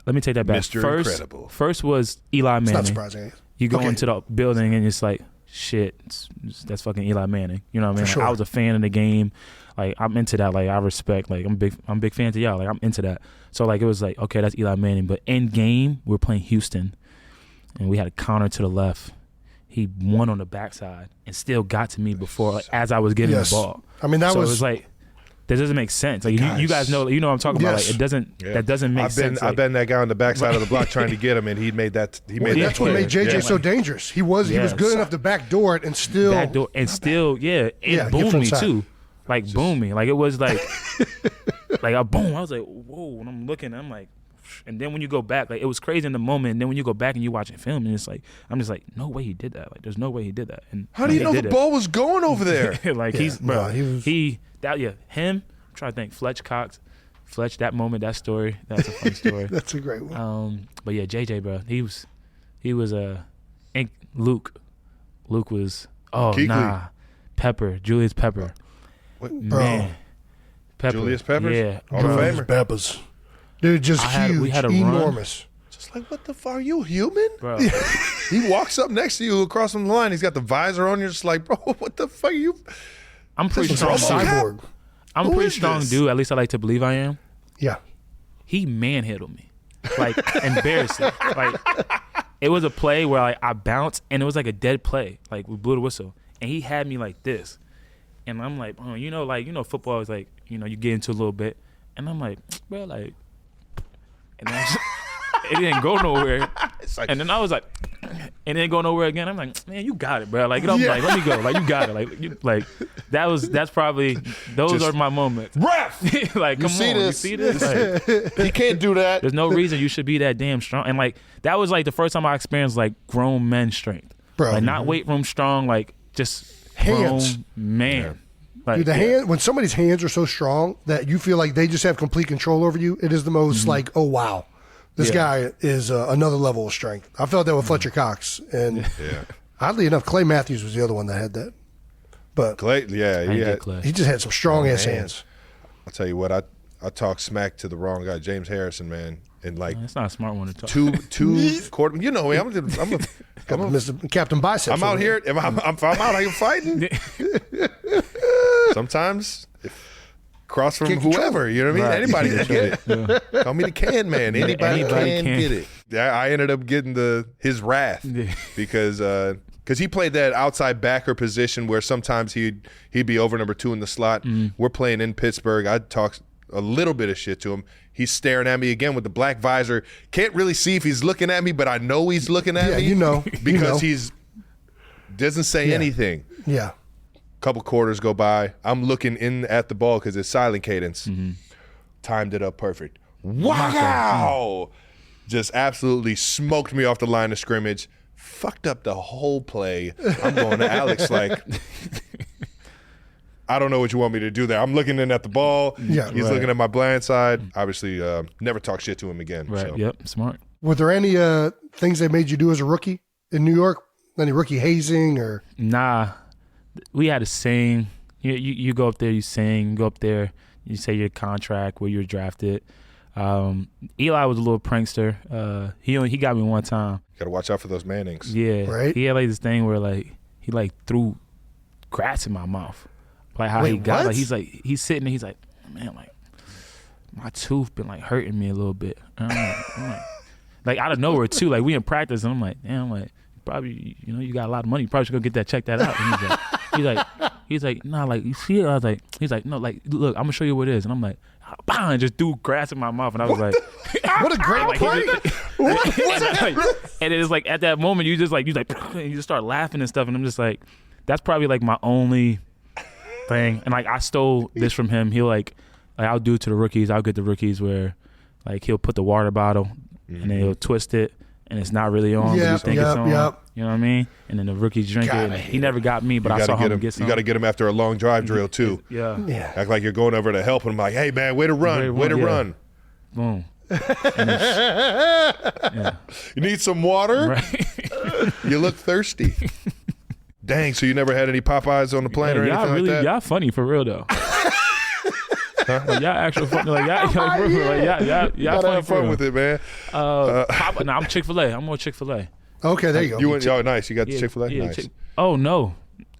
Let me take that back. Mr. Incredible. First was Eli Manning. It's not surprising. You go into the building and it's like, shit, that's fucking Eli Manning. You know what I mean? For sure. I was a fan of the game. Like, I'm into that. Like, I respect. Like, I'm a big fan to y'all. Like, I'm into that. So, like, it was like, okay, that's Eli Manning. But in game, we're playing Houston, and we had a counter to the left. He won on the backside and still got to me before, like, as I was getting the ball. I mean, that was like, that doesn't make sense. Like you guys know, what I'm talking about. Like it doesn't. Yeah. That doesn't make sense. I've been that guy on the backside of the block trying to get him, and he made that. That's what made JJ so dangerous. He was good enough to backdoor it and still boom me too. Like boom me. Like it was like like a boom. I was like, whoa, and I'm looking, I'm like, and then when you go back, like it was crazy in the moment, and then when you go back and you watch it film, and it's like, I'm just like, no way he did that. Like there's no way he did that. And how do you know the ball was going over there? Like him. I'm trying to think. Fletch Cox, that moment, that story, that's a fun story. That's a great one. But yeah, JJ, bro, he was Luke was Kuechly. Pepper, Julius Pepper. Man. Pepper. Julius Peppers? Yeah. Hall of Famer. Peppers. Dude, just huge, we had a enormous. Run. Just like, what the fuck? Are you human? Bro. He walks up next to you across from the line. He's got the visor on. You're just like, bro, what the fuck are you? I'm pretty This strong. was all cyborg. I'm a pretty strong dude. At least I like to believe I am. Yeah. He manhandled me. Like, embarrassing. Like, it was a play where I bounced, and it was like a dead play. Like, we blew the whistle. And he had me like this. And I'm like, oh, football is like, you get into a little bit. And I'm like, bro, like, and then it didn't go nowhere. And then I was like, and it didn't go nowhere again. I'm like, man, you got it, bro. Like, like, let me go. Like, you got it. That's probably, those are my moments. Ref! Like, come on, you see this? Like, he can't do that. There's no reason you should be that damn strong. And like, that was like the first time I experienced like grown men strength. Bro. Like, not weight room strong, like just Hands. grown man. Yeah. Like, Dude, hand, when somebody's hands are so strong that you feel like they just have complete control over you, it is the most like, oh, wow. This guy is another level of strength. I felt that with Fletcher Cox. And oddly enough, Clay Matthews was the other one that had that. But Clay, he just had some strong-ass hands. I'll tell you what, I talked smack to the wrong guy, James Harrison, man. And like, that's not a smart one to talk. two quarter. You know me. I'm Mr. Captain Biceps. I'm out here. I'm out here fighting. Sometimes, cross from whoever. You know what I mean? Right. Anybody can get it. Call me the can man. Anybody can get it. I ended up getting his wrath because he played that outside backer position where sometimes he'd be over number 2 in the slot. We're playing in Pittsburgh. I'd talk a little bit of shit to him. He's staring at me again with the black visor. Can't really see if he's looking at me, but I know he's looking at me. You know. Because he's doesn't say anything. Yeah. Couple quarters go by. I'm looking in at the ball because it's silent cadence. Timed it up perfect. Wow! Just absolutely smoked me off the line of scrimmage. Fucked up the whole play. I'm going to Alex like, I don't know what you want me to do there. I'm looking in at the ball. Yeah, He's looking at my blind side. Obviously, never talk shit to him again. Right. So. Yep. Smart. Were there any things they made you do as a rookie in New York? Any rookie hazing or? Nah. We had to sing. You go up there, you sing. You go up there, you say your contract, where you were drafted. Eli was a little prankster. He got me one time. Got to watch out for those Mannings. Yeah. Right? He had like this thing where like he like threw grass in my mouth. Like how he got like he's sitting there, he's like, man, like my tooth been like hurting me a little bit. And I'm like out of nowhere too. Like we in practice and I'm like, damn, like probably you got a lot of money. You probably should go check that out. And he's like, nah, like you see it? I was like, he's like, no, like look, I'm gonna show you what it is. And I'm like, bam, and just threw grass in my mouth. And I was like, what a great prank. And it's like at that moment you just start laughing and stuff. And I'm just like, that's probably like my only thing. And like I stole this from him. He'll like I'll do it to the rookies. I'll get the rookies where like he'll put the water bottle and then he'll twist it and it's not really on, but you think it's on. You know what I mean? And then the rookies drink it. And he never got me, but I saw him get some. You got to get him after a long drive drill too. Yeah. Act like you're going over to help him. I'm like, hey man, way to run, way to run. Boom. You need some water? Right. You look thirsty. Dang, so you never had any Popeyes on the plane or anything like that? Y'all funny for real though. Like, y'all actually funny. Like y'all gotta funny have fun with it, man. I'm Chick-fil-A. I'm more Chick-fil-A. Okay, there you go. You went, nice. You got the Chick-fil-A? Yeah, nice. Oh no.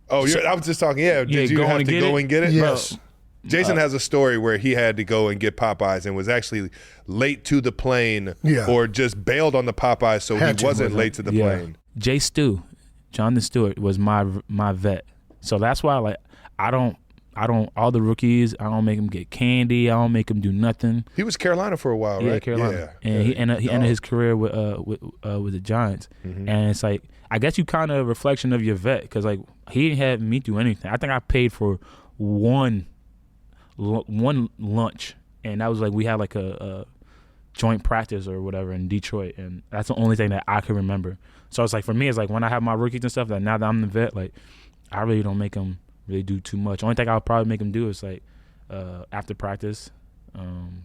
I was just talking. Yeah, did you have to go and get it? Yes. Bro, Jason has a story where he had to go and get Popeyes and was actually late to the plane or just bailed on the Popeyes so he wasn't late to the plane. Jonathan Stewart was my vet. So that's why like I don't all the rookies, I don't make them get candy. I don't make them do nothing. He was Carolina for a while, right? Yeah, Carolina. Yeah. And he ended his career with the Giants. Mm-hmm. And it's like, I guess you kind of a reflection of your vet, because like he didn't have me do anything. I think I paid for one lunch, and that was like we had like a joint practice or whatever in Detroit, and that's the only thing that I can remember. So it's like, for me, it's like when I have my rookies and stuff, that now that I'm the vet, like I really don't make them really do too much. Only thing I'll probably make them do is like after practice,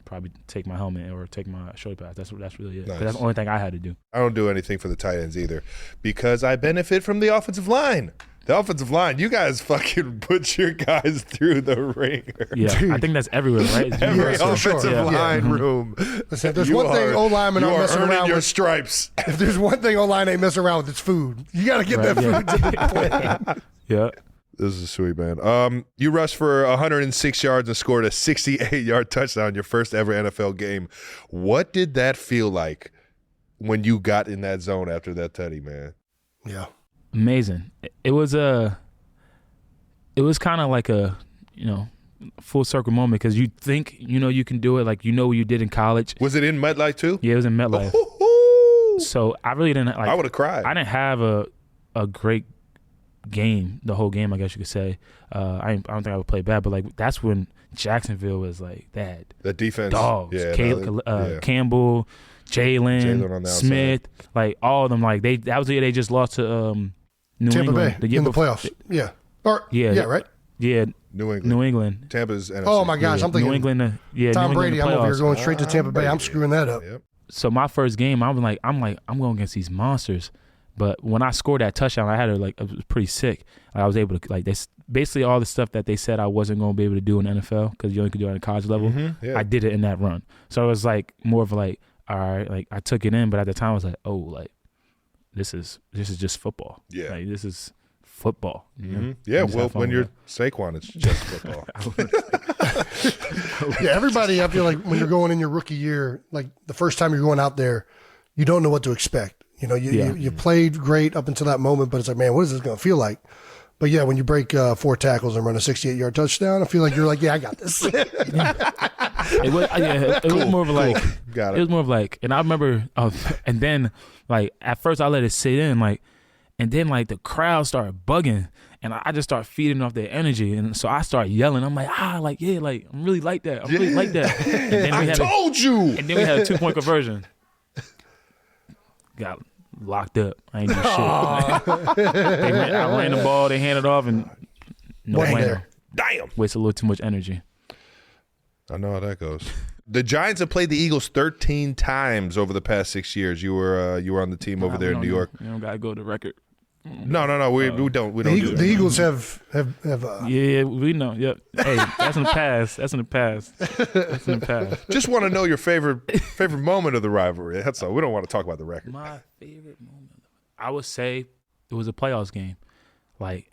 probably take my helmet or take my shoulder pads. That's really it. Nice. That's the only thing I had to do. I don't do anything for the tight ends either, because I benefit from the offensive line. The offensive line, you guys fucking put your guys through the ringer. Yeah, dude. I think that's everywhere, right? Every offensive sure. line room. Listen, if there's one thing O-linemen aren't messing around your with, stripes. if there's one thing O-line ain't messing around with, it's food. You got to get that food to the plane. Yeah. This is sweet, man. You rushed for 106 yards and scored a 68-yard touchdown your first ever NFL game. What did that feel like when you got in that zone after that tutty, man? Yeah. Amazing. It was kind of like a, full circle moment, because you think you can do it, like what you did in college. Was it in MetLife too? Yeah, it was in MetLife. Ooh. So I really didn't like. I would have cried. I didn't have a great game, the whole game, I guess you could say. I don't think I would play bad, but like that's when Jacksonville was like that. The defense, dogs. yeah, Campbell, Jalen on the Smith, like all of them. Like that was the year they just lost to Tampa England, Bay in the playoffs. Yeah. Right? Yeah. New England. Tampa's NFC. Oh my gosh, I'm thinking New England. Tom New Brady. England I'm over here playoffs. going straight to Tampa Bay. I'm screwing that up. Yep. So my first game, I'm going against these monsters. But when I scored that touchdown, it was pretty sick. I was able to basically all the stuff that they said I wasn't going to be able to do in the NFL, because you only could do it at a college level. Mm-hmm, yeah. I did it in that run. So it was like more of like, all right, like I took it in, but at the time I was like, oh, like this is just football. Yeah. Like this is football. Mm-hmm. Yeah, well, when you're Saquon, it's just football. Yeah, everybody, I feel like when you're going in your rookie year, like the first time you're going out there, you don't know what to expect. You played great up until that moment, but it's like, man, what is this going to feel like? But yeah, when you break 4 tackles and run a 68-yard touchdown, I feel like you're like, yeah, I got this. It was more of like, Got it. It was more of like, and I remember, and then like at first I let it sit in, like, and then like the crowd started bugging, and I just started feeding off their energy, and so I started yelling. I'm like, like yeah, like I'm really like that. I'm really like that. And then I told you. And then we had a 2-point conversion. Got locked up. I ain't do shit. I ran the ball, they handed off, and no winner. Damn. Wasted a little too much energy. I know how that goes. The Giants have played the Eagles 13 times over the past 6 years. You were on the team over there in New York. You don't gotta go to the record. No. We don't. We don't. do The Eagles have Yeah, we know. Yep. Hey, that's in the past. That's in the past. Just want to know your favorite moment of the rivalry. That's all. We don't want to talk about the record. My favorite moment, I would say, it was a playoffs game. Like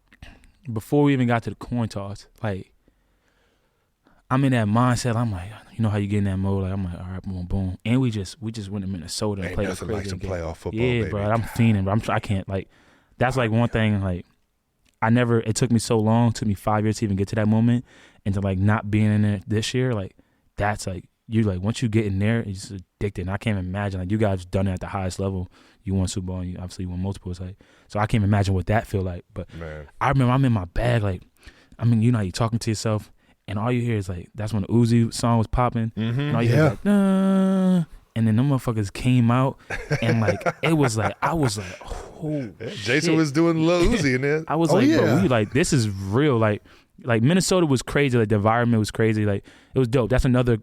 before we even got to the coin toss, like I'm in that mindset. I'm like, you know how you get in that mode. Like I'm like, all right, boom, boom, and we just went to Minnesota and Ain't played nothing a like crazy some game. playoff football, Yeah, baby. bro, I'm fiending, bro. I can't like. That's like one thing. Like it took me so long. It took me 5 years to even get to that moment, and to like not being in there this year. Like that's like you like once you get in there, it's just addicted. And I can't even imagine like you guys done it at the highest level. You won Super Bowl, and you obviously won multiple. Like so, I can't imagine what that feel like. But Man. I remember I'm in my bag. Like I mean, you know, you talking to yourself, and all you hear is like that's when the Uzi song was popping, and all you hear is like, nah. And then them motherfuckers came out, and like it was like I was like, oh, Jason shit. was doing Lil Uzi in there. I was Oh, like, yeah. bro, we like this is real. Like Minnesota was crazy. Like the environment was crazy. Like it was dope. That's another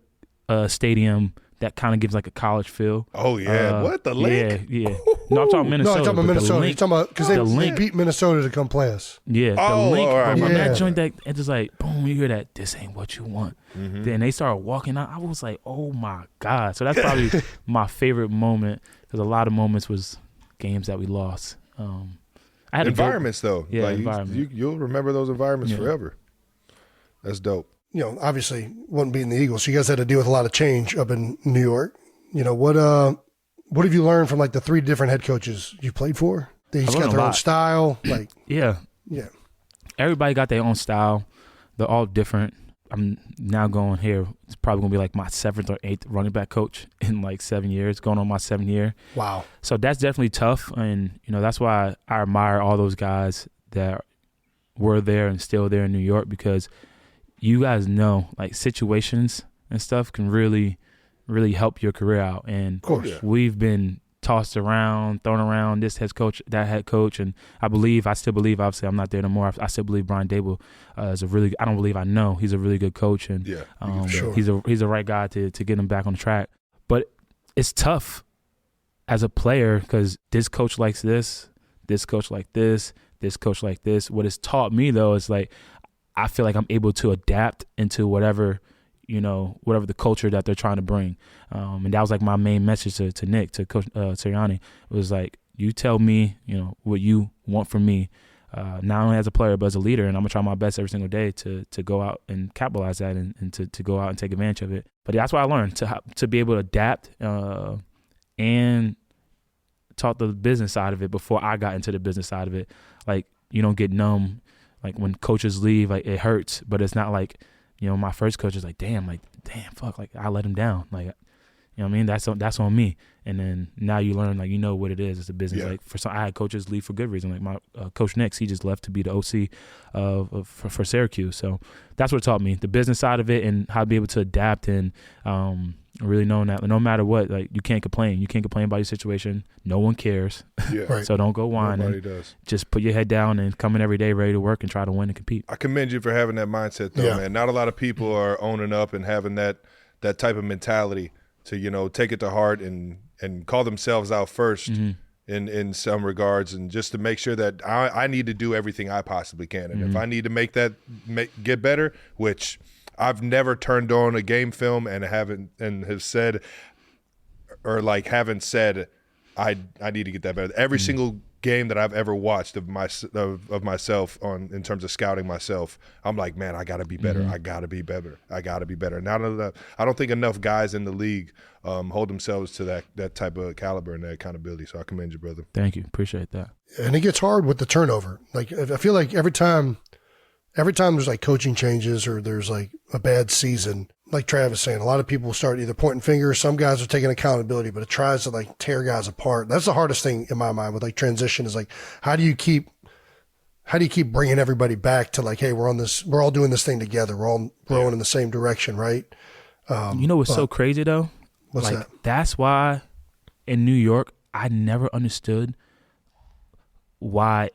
stadium that kind of gives like a college feel. Oh yeah, what the link? Yeah. No, I'm talking Minnesota. No, I'm talking about but Minnesota. The You're talking about because they link. beat Minnesota to come play us. Yeah, Oh, the link. all right. Bro, Yeah. that joint, that it's just like boom. You hear that? This ain't what you want. Then they started walking out. I was like, oh my god. So that's probably my favorite moment, because a lot of moments was games that we lost. I had Environments though. Yeah, like, environment. You'll remember those environments Yeah. forever. That's dope. Obviously wasn't beating the Eagles, so you guys had to deal with a lot of change up in New York. What have you learned from like the 3 different head coaches you played for? They each learned got a their own lot. style. Like, Yeah. yeah. Everybody got their own style. They're all different. I'm now going here. It's probably going to be like my 7th or 8th running back coach in like 7 years, going on my 7th year. Wow. So that's definitely tough. And, that's why I admire all those guys that were there and still there in New York, because you guys know, like, situations and stuff can really, really help your career out. And of course, we've been tossed around, thrown around, this head coach, that head coach, and I still believe, obviously I'm not there no more, I still believe Brian Dable is I know he's a really good coach, and sure. he's the right guy to get him back on the track. But it's tough as a player because this coach likes this coach like this coach like this. What it's taught me, though, is like I feel like I'm able to adapt into whatever the culture that they're trying to bring. And that was like my main message to Nick, to Coach Sirianni. It was like, you tell me, what you want from me, not only as a player, but as a leader. And I'm going to try my best every single day to go out and capitalize that and to go out and take advantage of it. But that's what I learned, to be able to adapt and taught the business side of it before I got into the business side of it. Like, you don't get numb. Like, when coaches leave, like, it hurts, but it's not like, my first coach is like, damn, fuck, like, I let him down. Like, what I mean? That's on me. And then now you learn, like, what it is. It's a business. Yeah. Like, I had coaches leave for good reason. Like my coach Nix, he just left to be the OC for Syracuse. So that's what it taught me, the business side of it and how to be able to adapt and really knowing that no matter what, like, you can't complain. You can't complain about your situation. No one cares. Yeah. Right. So don't go whining. Nobody does. Just put your head down and come in every day ready to work and try to win and compete. I commend you for having that mindset, though, man. Not a lot of people are owning up and having that type of mentality to, take it to heart and call themselves out first in some regards, and just to make sure that I need to do everything I possibly can. And if I need to get better, which I've never turned on a game film and haven't said I need to get that better. Every single game that I've ever watched of myself in terms of scouting myself, I'm like, man, I got to be better. I got to be better. I got to be better. Now, I don't think enough guys in the league hold themselves to that type of caliber and that accountability. So I commend you, brother. Thank you. Appreciate that. And it gets hard with the turnover. Like, I feel like every time there's like coaching changes or there's like a bad season, like Travis saying, a lot of people start either pointing fingers. Some guys are taking accountability, but it tries to like tear guys apart. That's the hardest thing in my mind with like transition is like, how do you keep bringing everybody back to like, hey, we're all doing this thing together. We're all rowing in the same direction, right? What's so crazy though? What's like, that? That's why in New York, I never understood why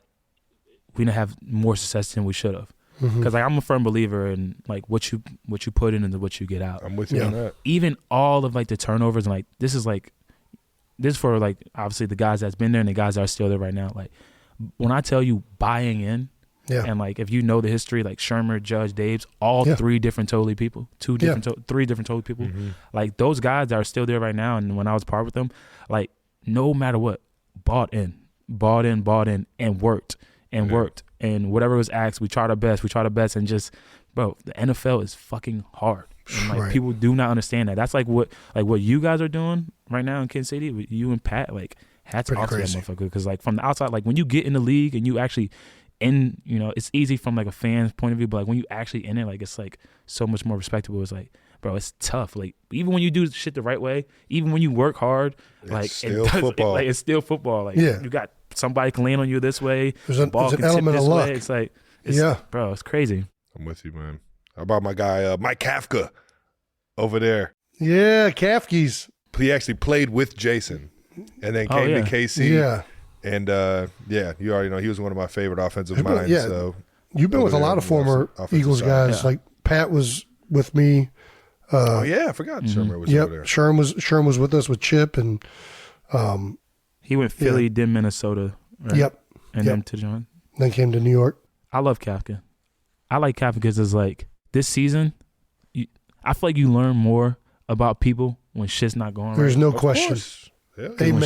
we didn't have more success than we should have. Because like, I'm a firm believer in like what you put in and what you get out. I'm with you on that. Even all of like the turnovers and like this is for like obviously the guys that's been there and the guys that are still there right now. Like, when I tell you buying in, and like if you know the history, like Shermer, Judge, Daves, all three different totally people, three different totally people. Like those guys that are still there right now, and when I was part with them, like no matter what, bought in, and worked. And whatever was asked, we tried our best, and just, bro, the NFL is fucking hard. And like people do not understand that. That's like what you guys are doing right now in Kansas City with you and Pat. Like, hats off to that motherfucker. Because like from the outside, like when you get in the league and you actually it's easy from like a fan's point of view, but like when you actually in it, like it's like so much more respectable. It's like, bro, it's tough. Like even when you do shit the right way, even when you work hard, it's still football. It's still football. Like you got somebody can land on you this way. There's an element of luck. It's like, bro, it's crazy. I'm with you, man. How about my guy Mike Kafka over there? Yeah, Kafkes. He actually played with Jason, and then came to KC. Yeah. And you already know he was one of my favorite offensive minds. Yeah. So you've been with a lot of former Eagles guys. Yeah. Like Pat was with me. I forgot Shermer was over there. Sherm was with us with Chip, and he went Philly, then Minnesota. Right? And then to John. Then came to New York. I love Kafka. I like Kafka because it's like this season, I feel like you learn more about people when shit's not going right. There's no question. When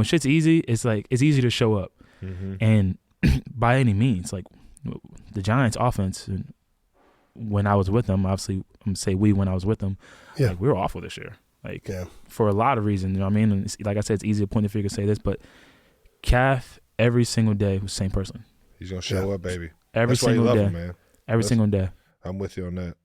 shit's easy, it's like it's easy to show up. And by any means, like the Giants offense, and when I was with them, obviously I'm gonna say when I was with them, like, we were awful this year. Like for a lot of reasons, you know what I mean? And like I said, it's easy to point the finger and say this, but Calf every single day was the same person. He's gonna show up, baby. Every single day. Man. every single day. I'm with you on that.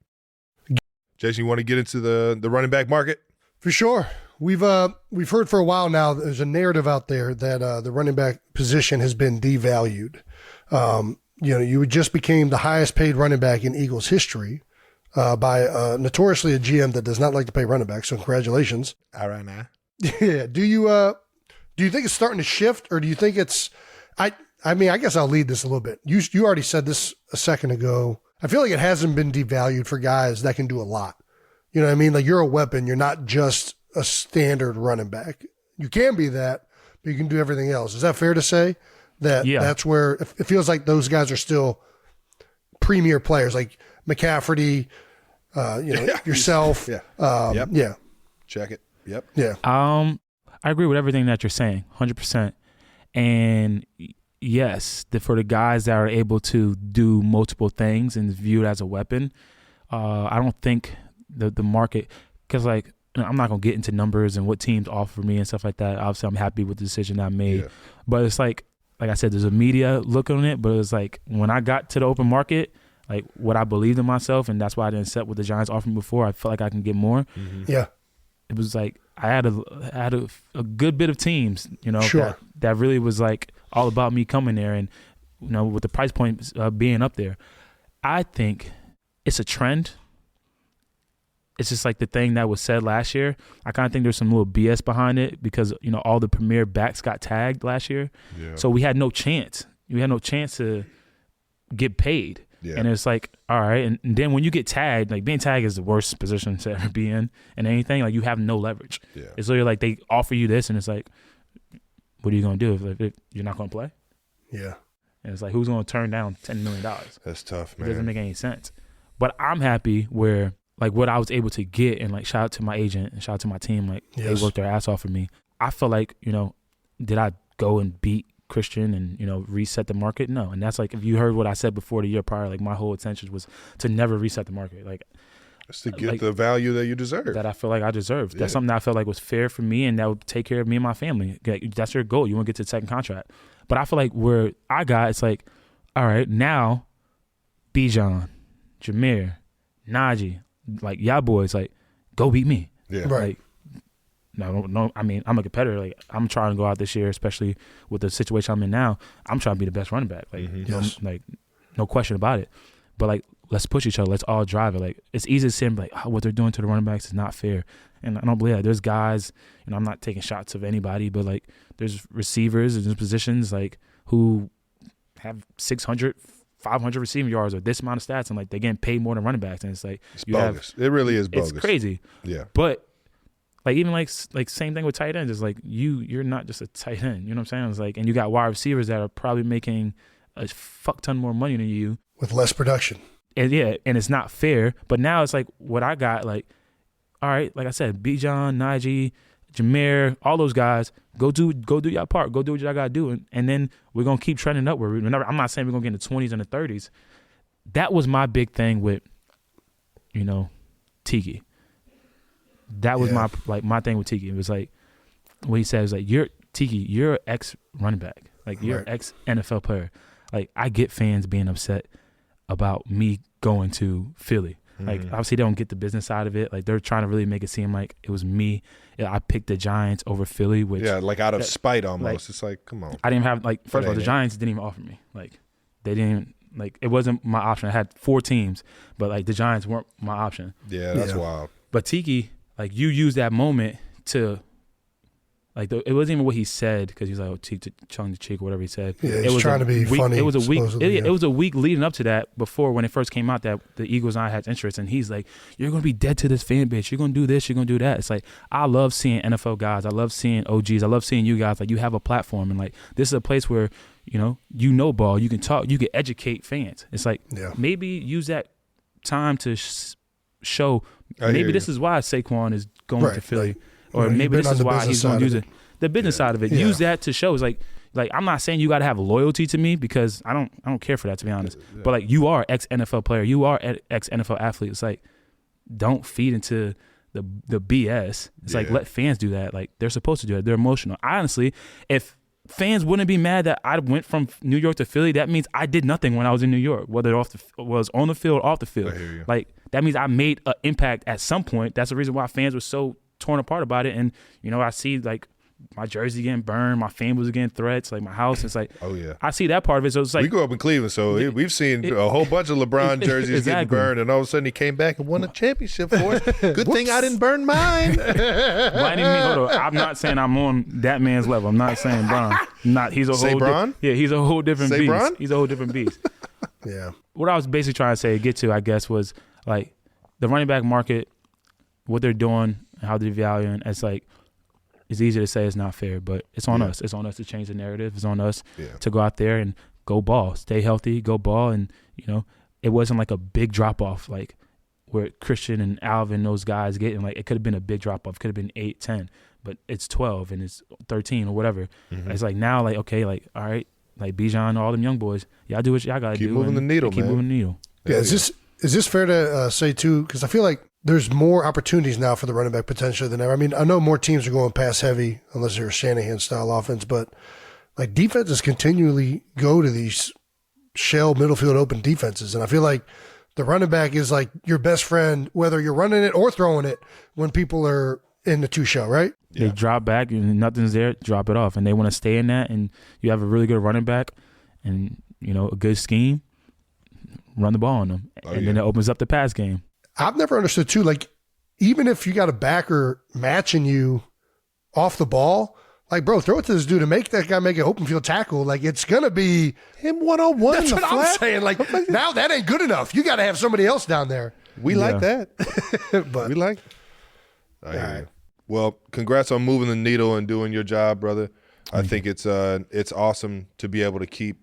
Jason, you want to get into the running back market? For sure. We've heard for a while now, there's a narrative out there that the running back position has been devalued. You just became the highest paid running back in Eagles history by notoriously a GM that does not like to pay running backs. So congratulations. All right now. Yeah. Do you think it's starting to shift, or do you think it's? I mean, I guess I'll lead this a little bit. You already said this a second ago. I feel like it hasn't been devalued for guys that can do a lot. You know what I mean? Like, you're a weapon. You're not just a standard running back. You can be that, but you can do everything else. Is that fair to say? That's where it feels like those guys are still premier players, like McCaffrey, yourself. Yep. Yeah. Check it. Yep. Yeah. I agree with everything that you're saying, 100%. And yes, for the guys that are able to do multiple things and view it as a weapon, I don't think the market, because I'm not going to get into numbers and what teams offer me and stuff like that. Obviously, I'm happy with the decision I made. Yeah. But it's like I said, there's a media look on it, but it's like when I got to the open market, like what I believed in myself, and that's why I didn't accept what the Giants offered me before. I felt like I can get more. Mm-hmm. Yeah. It was like I had a good bit of teams, sure, that really was like all about me coming there, and with the price point being up there. I think it's a trend. It's just like the thing that was said last year. I kind of think there's some little BS behind it because all the premier backs got tagged last year, so we had no chance. We had no chance to get paid. Yeah. And it's like, all right, and then when you get tagged, like being tagged is the worst position to ever be in anything. Like, you have no leverage. Yeah. It's literally like they offer you this, and it's like, what are you going to do if you're not going to play? Yeah. And it's like, who's going to turn down $10 million? That's tough, man. It doesn't make any sense. But I'm happy where, like, what I was able to get, and, like, shout out to my agent and shout out to my team. Like, they worked their ass off for me. I feel like, did I go and beat Christian and reset the market? No. And that's like, if you heard what I said before the year prior, like, my whole intention was to never reset the market. Like, it's to get the value that you deserve, that I feel like I deserved. That's something that I felt like was fair for me, and that would take care of me and my family. That's your goal. You want to get to the second contract. But I feel like where I got, it's like, all right, now Bijan, Jameer, Najee, like, y'all boys, like, go beat me. Yeah. Right. Like, no. I mean, I'm a competitor. Like, I'm trying to go out this year, especially with the situation I'm in now. I'm trying to be the best running back. Like, like, no question about it. But, like, let's push each other. Let's all drive it. Like, it's easy to say, like, what they're doing to the running backs is not fair. And I don't believe that. There's guys, I'm not taking shots of anybody, but, like, there's receivers and there's positions, like, who have 600, 500 receiving yards or this amount of stats, and, like, they're getting paid more than running backs. And it's like, it's bogus. It really is bogus. It's crazy. Yeah. But, like, even like same thing with tight ends. It's like, you're not just a tight end. You know what I'm saying? It's like, and you got wide receivers that are probably making a fuck ton more money than you with less production. And and it's not fair. But now it's like, what I got, like, all right, like I said, Bijan, Najee, Jameer, all those guys, go do your part. Go do what y'all got to do. And then we're going to keep trending upward. I'm not saying we're going to get in the 20s and the 30s. That was my big thing with, Tiki. That was my thing with Tiki. It was like, what he said was like, you're an ex running back. Like, you're an ex NFL player. Like, I get fans being upset about me going to Philly. Like, obviously they don't get the business side of it. Like, they're trying to really make it seem like it was me. I picked the Giants over Philly, which like out of spite almost. Like, it's like, come on. I didn't have, like, first of all, the Giants didn't even offer me. Like, they didn't, like, it wasn't my option. I had 4 teams, but, like, the Giants weren't my option. Yeah, that's wild. But Tiki, like, you used that moment to, like, it wasn't even what he said, because he was like, chung the cheek or whatever he said. Yeah, he was trying to be funny. It was a week. It was a week leading up to that, before, when it first came out that the Eagles and I had interest, and he's like, you're going to be dead to this fan base. You're going to do this. You're going to do that. It's like, I love seeing NFL guys. I love seeing OGs. I love seeing you guys. Like, you have a platform, and, like, this is a place where, ball. You can talk. You can educate fans. It's like, maybe use that time to show. Maybe this is why Saquon is going to Philly. Like, or maybe this is why he's going to use it. The business side of it. Use that to show. It's like I'm not saying you got to have loyalty to me, because I don't care for that, to be honest. But, like, you are ex NFL player. You are ex NFL athlete. It's like, don't feed into the BS. It's like, let fans do that. Like, they're supposed to do it. They're emotional. Honestly, if fans wouldn't be mad that I went from New York to Philly. That means I did nothing when I was in New York, whether it was on the field or off the field. I hear you. Like, that means I made an impact at some point. That's the reason why fans were so torn apart about it. And, I see, like, my jersey getting burned, my family was getting threats, like my house. It's like, oh yeah, I see that part of it. So it's like, we grew up in Cleveland, so we've seen a whole bunch of LeBron jerseys getting burned, and all of a sudden he came back and won a championship for us. Good thing I didn't burn mine. I'm not saying I'm on that man's level. I'm not saying Bron. He's a whole Bron? he's a whole different beast. Bron? He's a whole different beast. Yeah. What I was basically trying to get to, I guess, was like the running back market, what they're doing, how they're valuing. It's like, it's easy to say it's not fair, but it's on us. It's on us to change the narrative. It's on us to go out there and go ball, stay healthy, go ball. And, it wasn't like a big drop off, like where Christian and Alvin, those guys getting, like, it could have been a big drop off. It could have been 8, 10, but it's 12 and it's 13 or whatever. Mm-hmm. It's like now, like, okay, like, all right, like Bijan, all them young boys, y'all do what y'all got to do. Keep moving the needle, keep man. moving the needle. Yeah, is this fair to say, too? Because I feel like there's more opportunities now for the running back potentially than ever. I mean, I know more teams are going pass heavy unless they're a Shanahan-style offense, but like defenses continually go to these shell middle field open defenses, and I feel like the running back is like your best friend, whether you're running it or throwing it when people are in the two shell, right? They drop back and nothing's there, drop it off, and they want to stay in that, and you have a really good running back and, a good scheme, run the ball on them, and then it opens up the pass game. I've never understood, too, like, even if you got a backer matching you off the ball, like, bro, throw it to this dude and make that guy make an open field tackle. Like, it's going to be him one-on-one. That's what I'm saying. Like, now that ain't good enough. You got to have somebody else down there. We like that. But we like I hear you. Well, congrats on moving the needle and doing your job, brother. I think it's awesome to be able to keep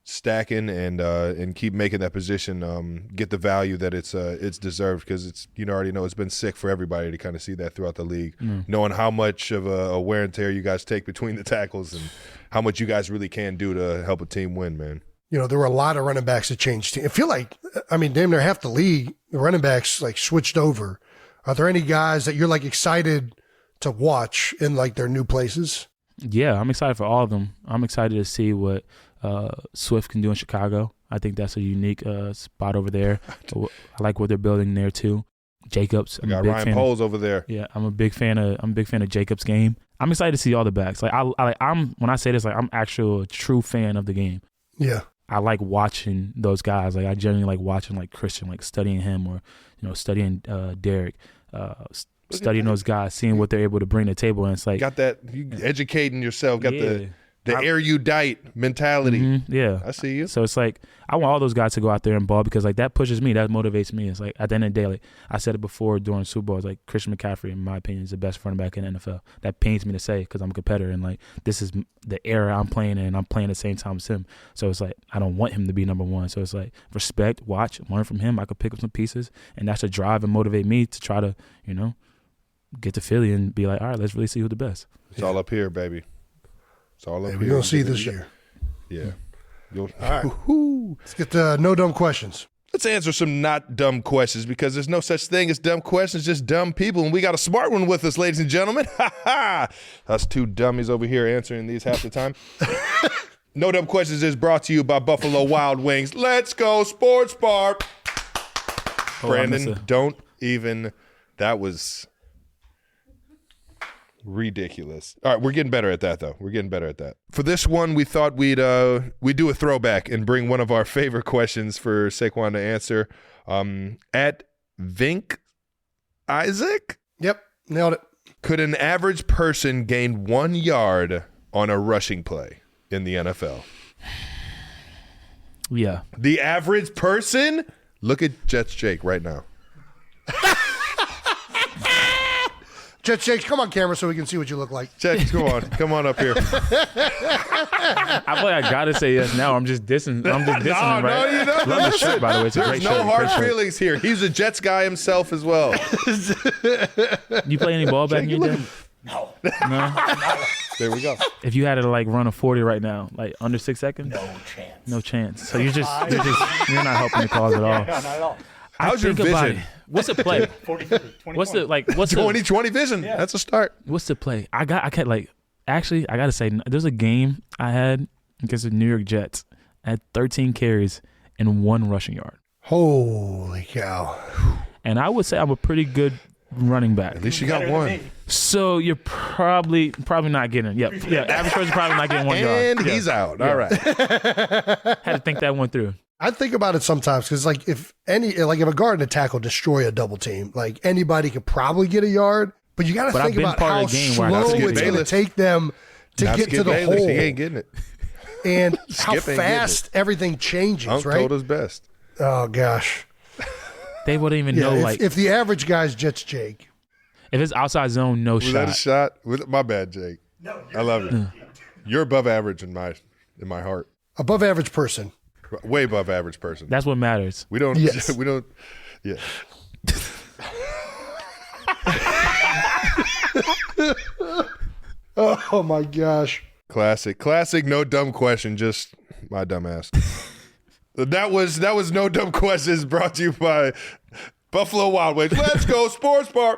stacking and keep making that position get the value that it's deserved, because it's, already know it's been sick for everybody to kind of see that throughout the league, knowing how much of a wear and tear you guys take between the tackles and how much you guys really can do to help a team win, man. There were a lot of running backs that changed teams. I feel like, damn near half the league, the running backs like switched over. Are there any guys that you're like excited to watch in like their new places? Yeah, I'm excited for all of them. I'm excited to see what Swift can do in Chicago. I think that's a unique spot over there. I like what they're building there too. Jacobs, I got Ryan Poles over there. Yeah, I'm a big fan of Jacobs' game. I'm excited to see all the backs. Like I'm when I say this, like I'm actually a true fan of the game. Yeah, I like watching those guys. Like I generally like watching like Christian, like studying him, or studying Derek, studying those guys, seeing what they're able to bring to the table. And it's like got that you educating yourself, got the erudite mentality. Mm-hmm, yeah. I see you. So it's like I want all those guys to go out there and ball, because like that pushes me, that motivates me. It's like at the end of the day, like I said it before during Super Bowl, it's like Christian McCaffrey, in my opinion, is the best running back in the NFL. That pains me to say because I'm a competitor, and like this is the era I'm playing in, and I'm playing at the same time as him. So it's like I don't want him to be number one. So it's like respect, watch, learn from him. I could pick up some pieces, and that should drive and motivate me to try to, get to Philly and be like, all right, let's really see who's the best. It's all up here, baby. It's all up here. We're going to see this year. Yeah. All right. Let's get to no dumb questions. Let's answer some not dumb questions, because there's no such thing as dumb questions, just dumb people. And we got a smart one with us, ladies and gentlemen. Ha ha! Us two dummies over here answering these half the time. No Dumb Questions is brought to you by Buffalo Wild Wings. Let's go, Sports Bar. Brandon, don't even. That was ridiculous. All right, we're getting better at that, though. We're getting better at that. For this one, we thought we'd do a throwback and bring one of our favorite questions for Saquon to answer. At Vink Isaac? Yep, nailed it. Could an average person gain 1 yard on a rushing play in the NFL? Yeah. The average person? Look at Jets Jake right now. Jets Jake, come on camera so we can see what you look like. Jets, come on up here. I feel like I gotta say yes now. I'm just dissing. Him, right? No, you don't. Love the shirt, by the way. It's a great shirt. There's no hard feelings here. He's a Jets guy himself as well. You play any ball back in your day? No. There we go. If you had to like run a 40 right now, like under 6 seconds? No chance. So you're not helping the cause at all. Yeah, not at all. How's your vision? What's the play? 40, 20, What's the 20/20 vision? Yeah. That's a start. What's the play? I can't like Actually, I got to say, there's a game I had against the New York Jets. I had 13 carries and 1 rushing yard. Holy cow. And I would say I'm a pretty good running back. At least you got one. So you're probably not getting it. Yeah. Average person probably not getting 1 yard. And he's out. All right. Had to think that one through. I think about it sometimes because, like, if a guard and a tackle destroy a double team, like, anybody could probably get a yard, but you got to think about how slow it's going to take them to get to the hole. He ain't getting it. And how fast everything changes, Unc right? told us best. Oh, gosh. They wouldn't even know, if the average guy's Jets Jake. If it's outside zone, no shot. Was that a shot? My bad, Jake. No, I love you. You're above average in my heart. Above average person. Way above average person. That's what matters. We don't. Yes. We don't. Yeah. Oh my gosh. Classic. No dumb question. Just my dumb ass. That was no dumb questions. Brought to you by Buffalo Wild Wings. Let's go sports bar.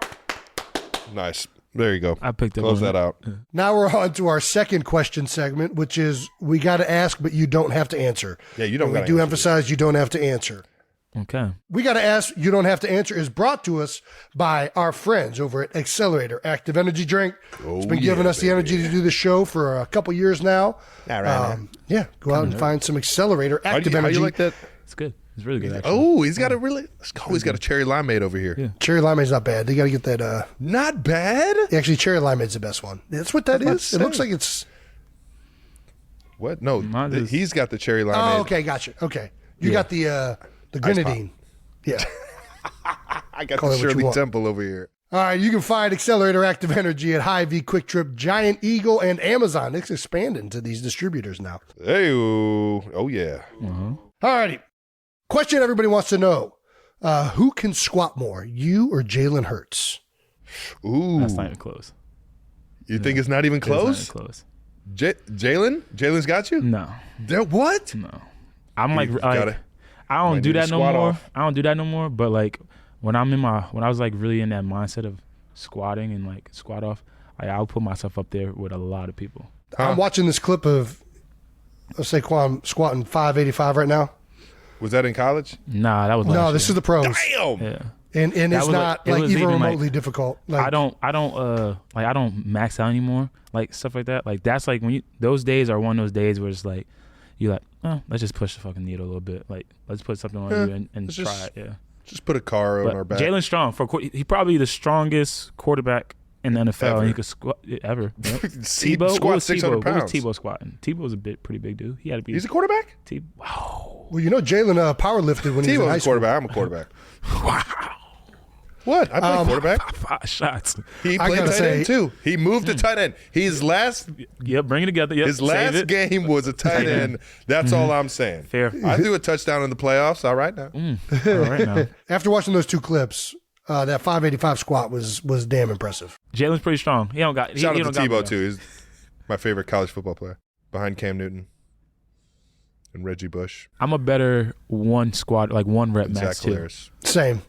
Nice. There you go. I picked it. Close that out. Now we're on to our second question segment, which is we got to ask, but you don't have to answer. Yeah, you don't. We do emphasize you don't have to answer. Okay. We got to ask, you don't have to answer is brought to us by our friends over at Accelerator Active Energy Drink. It's been giving us the energy to do the show for a couple years now. All right. Yeah, go out and find some Accelerator Active Energy. How you like that? It's good. It's really good, actually. Oh, he's got a cherry limeade over here. Yeah. Cherry limeade's not bad. They got to get that. Not bad? Actually, cherry limeade's the best one. That's what that is. It looks like it's. What? No, he's got the cherry limeade. Oh, okay, gotcha. Okay. You got the grenadine. Yeah. I got the Shirley Temple over here. All right, you can find Accelerator Active Energy at Hy-Vee, Quick Trip, Giant Eagle, and Amazon. It's expanding to these distributors now. Hey, oh yeah. All righty. Question everybody wants to know. Who can squat more, you or Jalen Hurts? Ooh. That's not even close. You think it's not even close? It's not even close. Jalen? Jalen's got you? No. What? No. I'm like I might don't do need to that no squat more. off. I don't do that no more. But like when I was like really in that mindset of squatting and like squat off, I'll put myself up there with a lot of people. I'm watching this clip of Saquon squatting 585 right now. Was that in college? Nah, that was No, last this year. is the pros. Damn. Yeah. And it's not like even remotely difficult. Like, I don't max out anymore. Like stuff like that. Like that's like when those days are one of those days where it's like you're like, oh, let's just push the fucking needle a little bit. Like let's put something on you and try it. Yeah. Just put a car on our back. Jalen's strong. He probably the strongest quarterback in the NFL. Ever. And he could squat ever. Right? Tebow squats 600 pounds. What was Tebow squatting? Tebow was pretty big dude. He had to be. He's a quarterback? Well, you know, Jalen power lifted when he was in high Tebow's a school. quarterback. I'm a quarterback. Wow. What? I played quarterback. 5 shots. He played tight end too. He moved to tight end. His last Bring it together. Yep, his last game was a tight end. That's all I'm saying. Fair. I threw a touchdown in the playoffs. All right now. All right now. After watching those two clips, that 585 squat was damn impressive. Jalen's pretty strong. He don't got. Shout he out to don't got Tebow too. He's my favorite college football player, behind Cam Newton and Reggie Bush. I'm a better one rep max Zach too. Collaris. Same.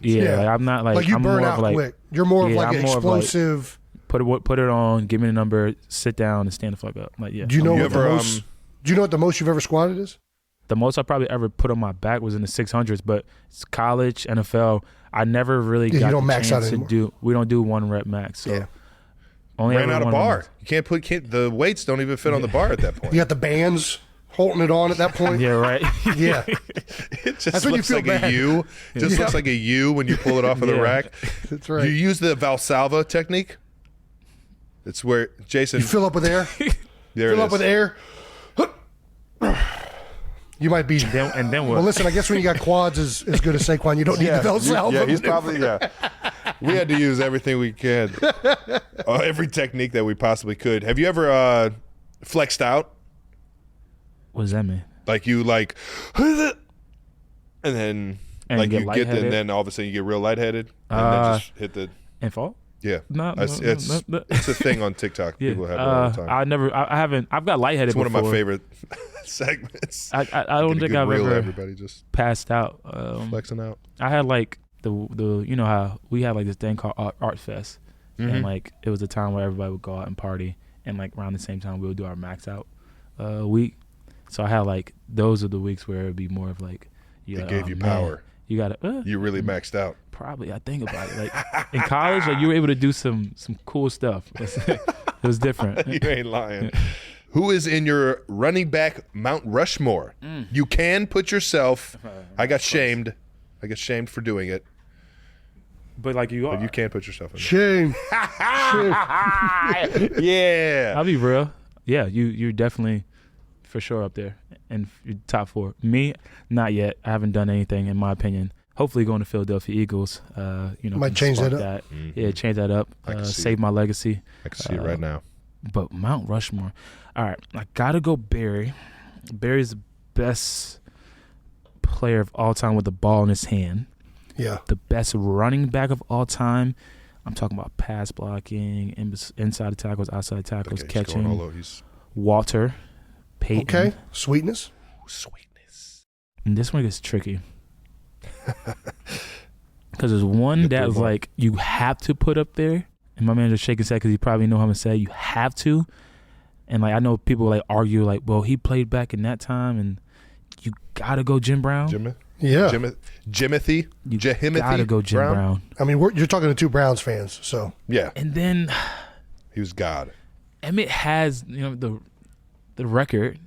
Yeah, like, I'm not like you I'm burn more out of like, quick. You're more of like I'm an more of like, explosive. put it on. Give me the number. Sit down and stand the fuck up. Like yeah. Do you know You what ever, the most? Do you know what the most you've ever squatted is? The most I probably ever put on my back was in the 600s, but it's college, NFL. I never really got you don't the max out chance to anymore. do. We don't do one rep max. So Yeah. only Ran ever out of one rep bar. max. You can't the weights don't even fit on the bar at that point. You got the bands holding it on at that point. Yeah, right. Yeah. It just That's when you looks feel like bad. a U. Just looks like a U when you pull it off of the Yeah. rack. That's right. You use the Valsalva technique. It's where Jason. You fill up with air. there Fill it up is. with air. You might be. And then what? Well, listen, I guess when you got quads as good as Saquon, you don't need the Valsalva. Yeah, he's probably We had to use everything we could, every technique that we possibly could. Have you ever flexed out? What does that mean? Like you and then And like get you get lightheaded? and then all of a sudden you get real lightheaded and then just hit the And fall? yeah. No, It's a thing on TikTok. Yeah. People have it all the time. I haven't. I've got lightheaded It's one before. of my favorite segments. I don't think I've reel ever everybody just passed out. flexing out. I had like the you know how we had like this thing called Art Fest, and like it was a time where everybody would go out and party, and like around the same time we'll do our max out week. So I had like those are the weeks where it'd be more of like it gave you power. You gotta you really maxed out. Probably. I think about it. Like in college, like you were able to do some cool stuff. It was different. You ain't lying. Who is in your running back Mount Rushmore? You can put yourself. I got shamed. I get shamed for doing it. But like you are. But you can't put yourself in there. Shame. Yeah. I'll be real. Yeah, you're definitely for sure up there in your top 4. Me, not yet. I haven't done anything in my opinion. Hopefully going to Philadelphia Eagles. Might change that up. Yeah, change that up. Save my legacy. I can see it right now. But Mount Rushmore. All right, I gotta go Barry. Barry's the best player of all time with the ball in his hand. Yeah. The best running back of all time. I'm talking about pass blocking, inside the tackles, outside the tackles, catching. Walter Payton. Okay. Sweetness. And this one gets tricky. Because there's one that's like you have to put up there. And my man just shaking his head because he probably know how I'm going to say you have to. And like I know people like argue like, well, he played back in that time and you got to go Jim Brown. Yeah. Jimothy. You got to go Jim Brown. I mean, you're talking to 2 Browns fans, so. Yeah. And then. He was God. Emmett has, the record.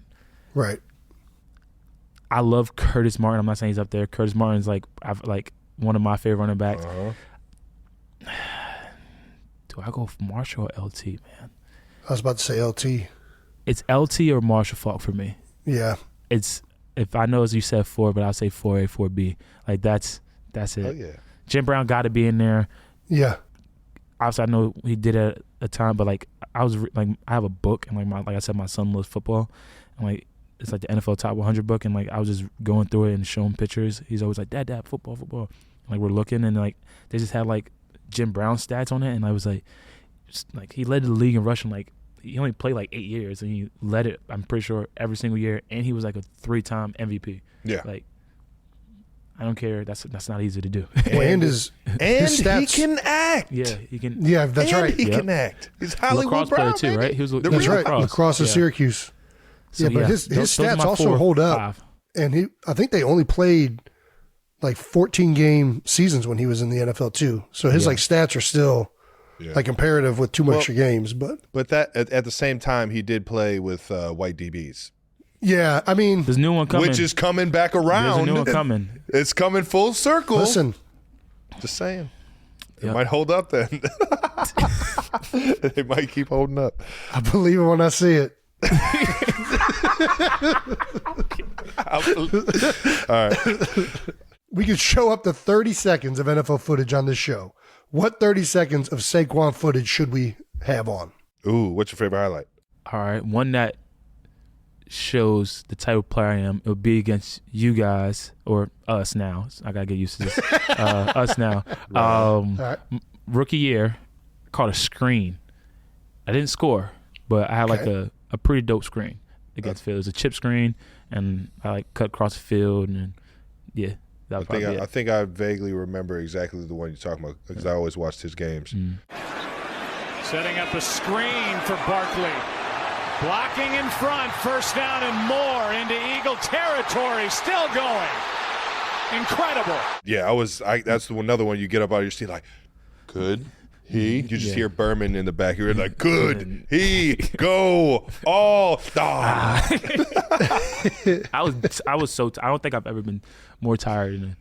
Right. I love Curtis Martin. I'm not saying he's up there. Curtis Martin's like one of my favorite running backs. Do I go Marshall or LT, man? I was about to say LT. It's LT or Marshall Faulk for me. Yeah. It's if I know as you said 4, but I'll say 4A, 4B. Like that's it. Oh yeah. Jim Brown got to be in there. Yeah. Obviously, I know he did it at a time, but like I was like I have a book and like I said, my son loves football, and like it's like the NFL Top 100 book, and like I was just going through it and showing pictures. He's always like, Dad, football. And, like we're looking, and like they just had like Jim Brown stats on it, and I was like he led the league in rushing. Like he only played like 8 years, and he led it. I'm pretty sure every single year, and he was like a 3-time MVP. Yeah, like I don't care. That's not easy to do. And his stats, he can act. Yeah, he can. Yeah, that's and right. He can act. He's Hollywood lacrosse Brown player too, right? He was. That's right. Lacrosse of Syracuse. So, but his stats also hold up. And I think they only played like 14-game seasons when he was in the NFL too. So his like stats are still like comparative with 2 extra games. But that at the same time, he did play with white DBs. Yeah, I mean, there's a new one coming, which is coming back around. There's a new one coming. It's coming full circle. Listen, just saying, it might hold up. Then it might keep holding up. I believe it when I see it. All right. We could show up to 30 seconds of NFL footage on this show. What 30 seconds of Saquon footage should we have on? Ooh, what's your favorite highlight? All right, one that shows the type of player I am. It would be against you guys or us now. I gotta get used to this. Us now. Right. Rookie year, caught a screen. I didn't score, but I had like a pretty dope screen against Phil. It was a chip screen, and I like cut across the field, and yeah, that was probably it. I think I vaguely remember exactly the one you're talking about because I always watched his games. Setting up a screen for Barkley. Blocking in front, first down and more into Eagle territory. Still going. Incredible. Yeah, that's another one you get up out of your seat like, could he? You just hear Berman in the back. You're like, could he go all star? I was so I don't think I've ever been more tired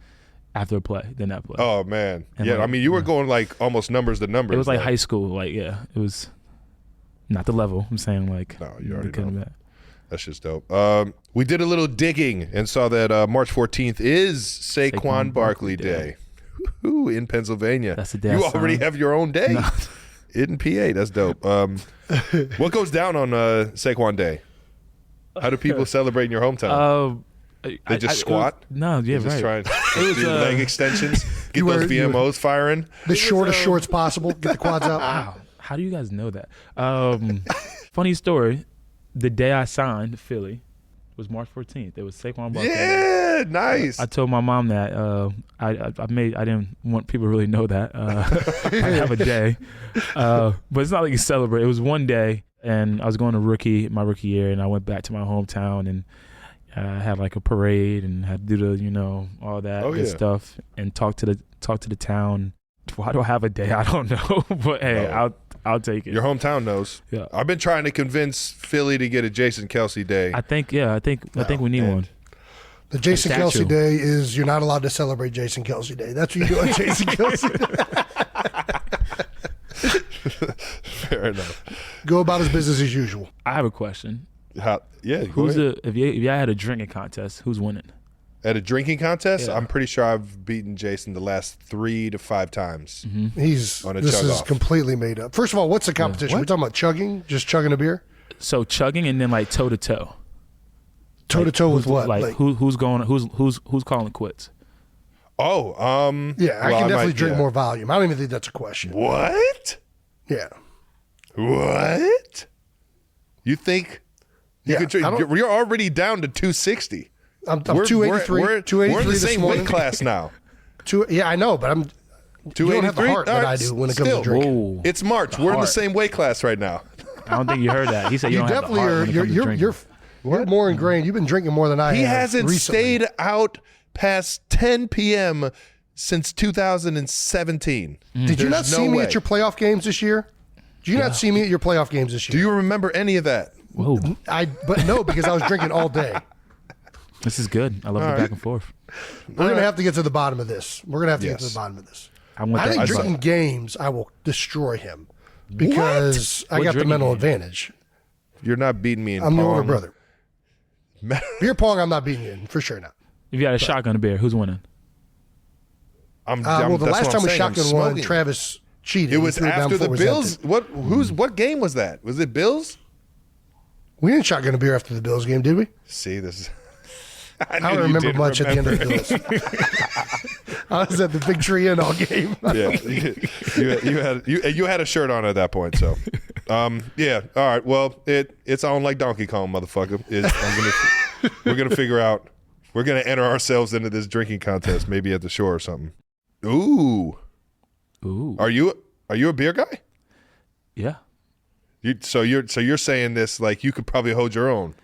after a play than that play. Oh man, and I mean, you were going like almost numbers to numbers. It was like high school, like it was not the level. I'm saying like no, you already know. That's just dope. We did a little digging and saw that March 14th is Saquon Barkley Day. In Pennsylvania. That's the day. You already have your own day in PA. That's dope. What goes down on Saquon Day? How do people celebrate in your hometown? They just squat? No, yeah, just right. Try and do leg extensions, get those VMOs firing. The shortest shorts possible. Get the quads out. Wow. How do you guys know that? Funny story. The day I signed to Philly was March 14th. It was Saquon Barkley. Yeah, nice. I told my mom that I didn't want people to really know that I have a day, but it's not like you celebrate. It was one day. And I was going to my rookie year, and I went back to my hometown and had like a parade and had to do the, all that good stuff and talk to the town. Why do I have a day? I don't know, but hey, I'll take it. Your hometown knows. Yeah. I've been trying to convince Philly to get a Jason Kelce day. I think we need one. The Jason Kelce Day is you're not allowed to celebrate Jason Kelce Day. That's what you do on Jason Kelce Day. Fair enough. Go about his business as usual. I have a question. If you had a drinking contest, who's winning? At a drinking contest, Yeah. I'm pretty sure I've beaten Jason the last 3 to 5 times. Mm-hmm. This is completely made up. First of all, what's the competition? We're talking about chugging, just chugging a beer? So chugging and then like toe to toe. Toe to toe with what? Like who's calling quits? Oh, yeah, I can definitely drink more volume. I don't even think that's a question. What? Yeah. What? You think you could drink? You're already down to 260. I'm 283. We're in the same weight class now. Yeah, I know, but I'm 283. You don't have the heart that I do when it comes to drinking. Whoa. It's March. We're in the same weight class right now. I don't think you heard that. He said you don't definitely have the heart. You're more ingrained. You've been drinking more than I have. He hasn't recently. stayed out past 10 p.m. since 2017. Did you not see me at your playoff games this year? Did you not see me at your playoff games this year? Do you remember any of that? Whoa. But no, because I was drinking all day. This is good. I love the back and forth. We're going to have to get to the bottom of this. We're going to have to get to the bottom of this. I think drinking games, I will destroy him because I got the mental advantage. You're not beating me in I'm pong. the older brother. Beer pong, I'm not beating you in, for sure not. If you had a shotgun beer, who's winning? Well, the last time we shotgun won, Travis cheated. It was after the Bills. What game was that? Was it Bills? We didn't shotgun a beer after the Bills game, did we? See, this is... I don't remember much at the end of the Bills. I was at the Big Tree Inn all game. Yeah, you had a shirt on at that point, so yeah. All right, well, it's on like Donkey Kong, motherfucker. We're gonna figure out. We're gonna enter ourselves into this drinking contest, maybe at the shore or something. Ooh. Are you a beer guy? Yeah. So you're saying this like you could probably hold your own?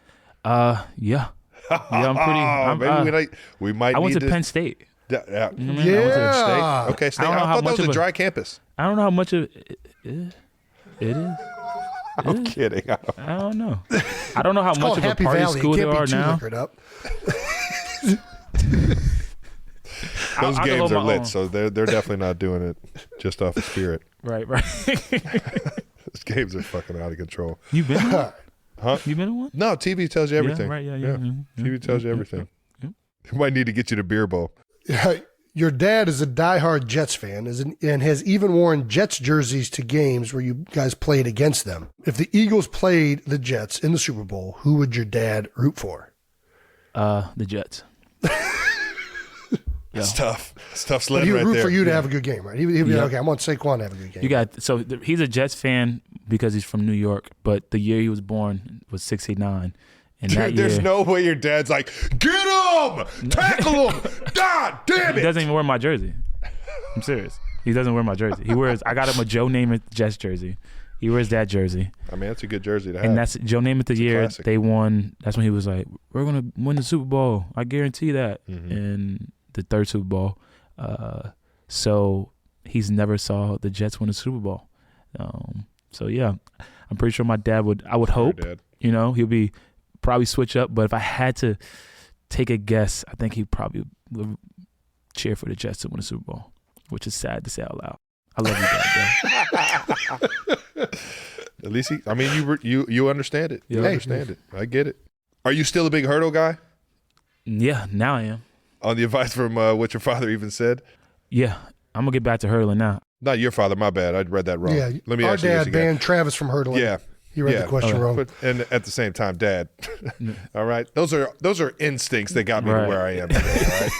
Yeah. Yeah, I'm pretty. We might. I went to Penn State. Yeah. Yeah. I went to State. Okay, State. I thought that was a dry campus. I don't know how much of it is. It is. I'm kidding. I don't know. I don't know how much of a party school there are now. Those games are lit, so they're definitely not doing it just off of spirit. Right. Those games are fucking out of control. You been in one? Huh? You been in one? No, TV tells you everything. Yeah, right, yeah. TV tells you everything. We might need to get you to Beer Bowl. Your dad is a diehard Jets fan and has even worn Jets jerseys to games where you guys played against them. If the Eagles played the Jets in the Super Bowl, who would your dad root for? The Jets. It's tough. It's tough sledding he would right root there. for you to have a good game, right? He'd be like, okay, I want Saquon to have a good game. He's a Jets fan because he's from New York, but the year he was born was 69. And Dude, there's no way your dad's like, get him! Tackle him! God damn it! He doesn't even wear my jersey. I'm serious. He doesn't wear my jersey. I got him a Joe Namath Jets jersey. He wears that jersey. I mean, that's a good jersey to have. And that's Joe Namath the year they won. That's when he was like, we're going to win the Super Bowl. I guarantee that. Mm-hmm. And the third Super Bowl. So he's never saw the Jets win a Super Bowl. So, yeah, I'm pretty sure my dad I would hope, he'll be probably switch up. But if I had to take a guess, I think he probably would cheer for the Jets to win a Super Bowl, which is sad to say out loud. I love you, Dad. At least you understand it. You Yeah. understand it. I get it. Are you still a big hurdle guy? Yeah, now I am. On the advice from what your father even said? Yeah, I'm going to get back to hurling now. Not your father, my bad. I read that wrong. Yeah, Let me our ask you this dad again. banned Travis from hurdling. Yeah. You read the question wrong. And at the same time, Dad. All right? Those are instincts that got me to where I am today, all right?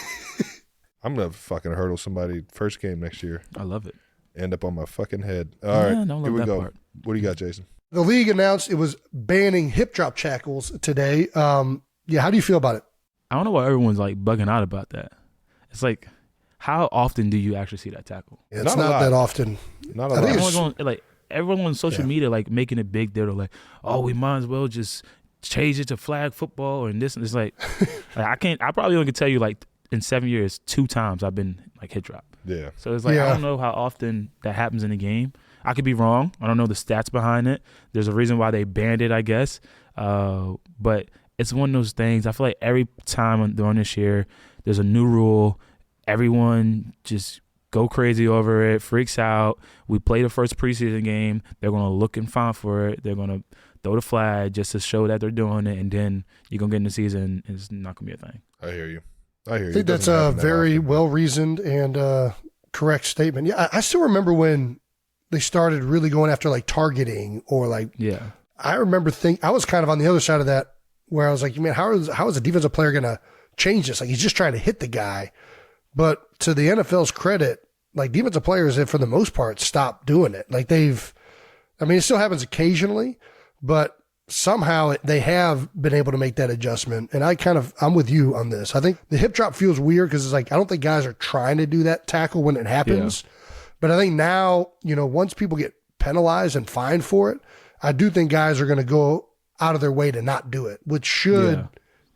I'm going to fucking hurdle somebody first game next year. I love it. End up on my fucking head. All right, don't here love we that go. part. What do you got, Jason? The league announced it was banning hip drop tackles today. How do you feel about it? I don't know why everyone's like bugging out about that. It's like, how often do you actually see that tackle? It's not that often. Not a I think lot. it's, everyone on social media like making a big deal. Like, oh, we might as well just change it to flag football and this. And it's like, I probably only can tell you like in 7 years 2 times I've been like hit drop. Yeah. So it's like I don't know how often that happens in the game. I could be wrong. I don't know the stats behind it. There's a reason why they banned it, I guess. But it's one of those things. I feel like every time during this year, there's a new rule. Everyone just go crazy over it, freaks out. We play the first preseason game. They're going to look and find for it. They're going to throw the flag just to show that they're doing it, and then you're going to get in the season, and it's not going to be a thing. I hear you. I think that's a very well-reasoned and correct statement. Yeah, I still remember when they started really going after like targeting or like I remember I was kind of on the other side of that where I was like, man, how is a defensive player going to change this? Like he's just trying to hit the guy. But to the NFL's credit, like defensive players have for the most part stopped doing it. Like it still happens occasionally, but somehow they have been able to make that adjustment. And I'm with you on this. I think the hip drop feels weird because it's like, I don't think guys are trying to do that tackle when it happens. Yeah. But I think now, once people get penalized and fined for it, I do think guys are going to go out of their way to not do it, which should,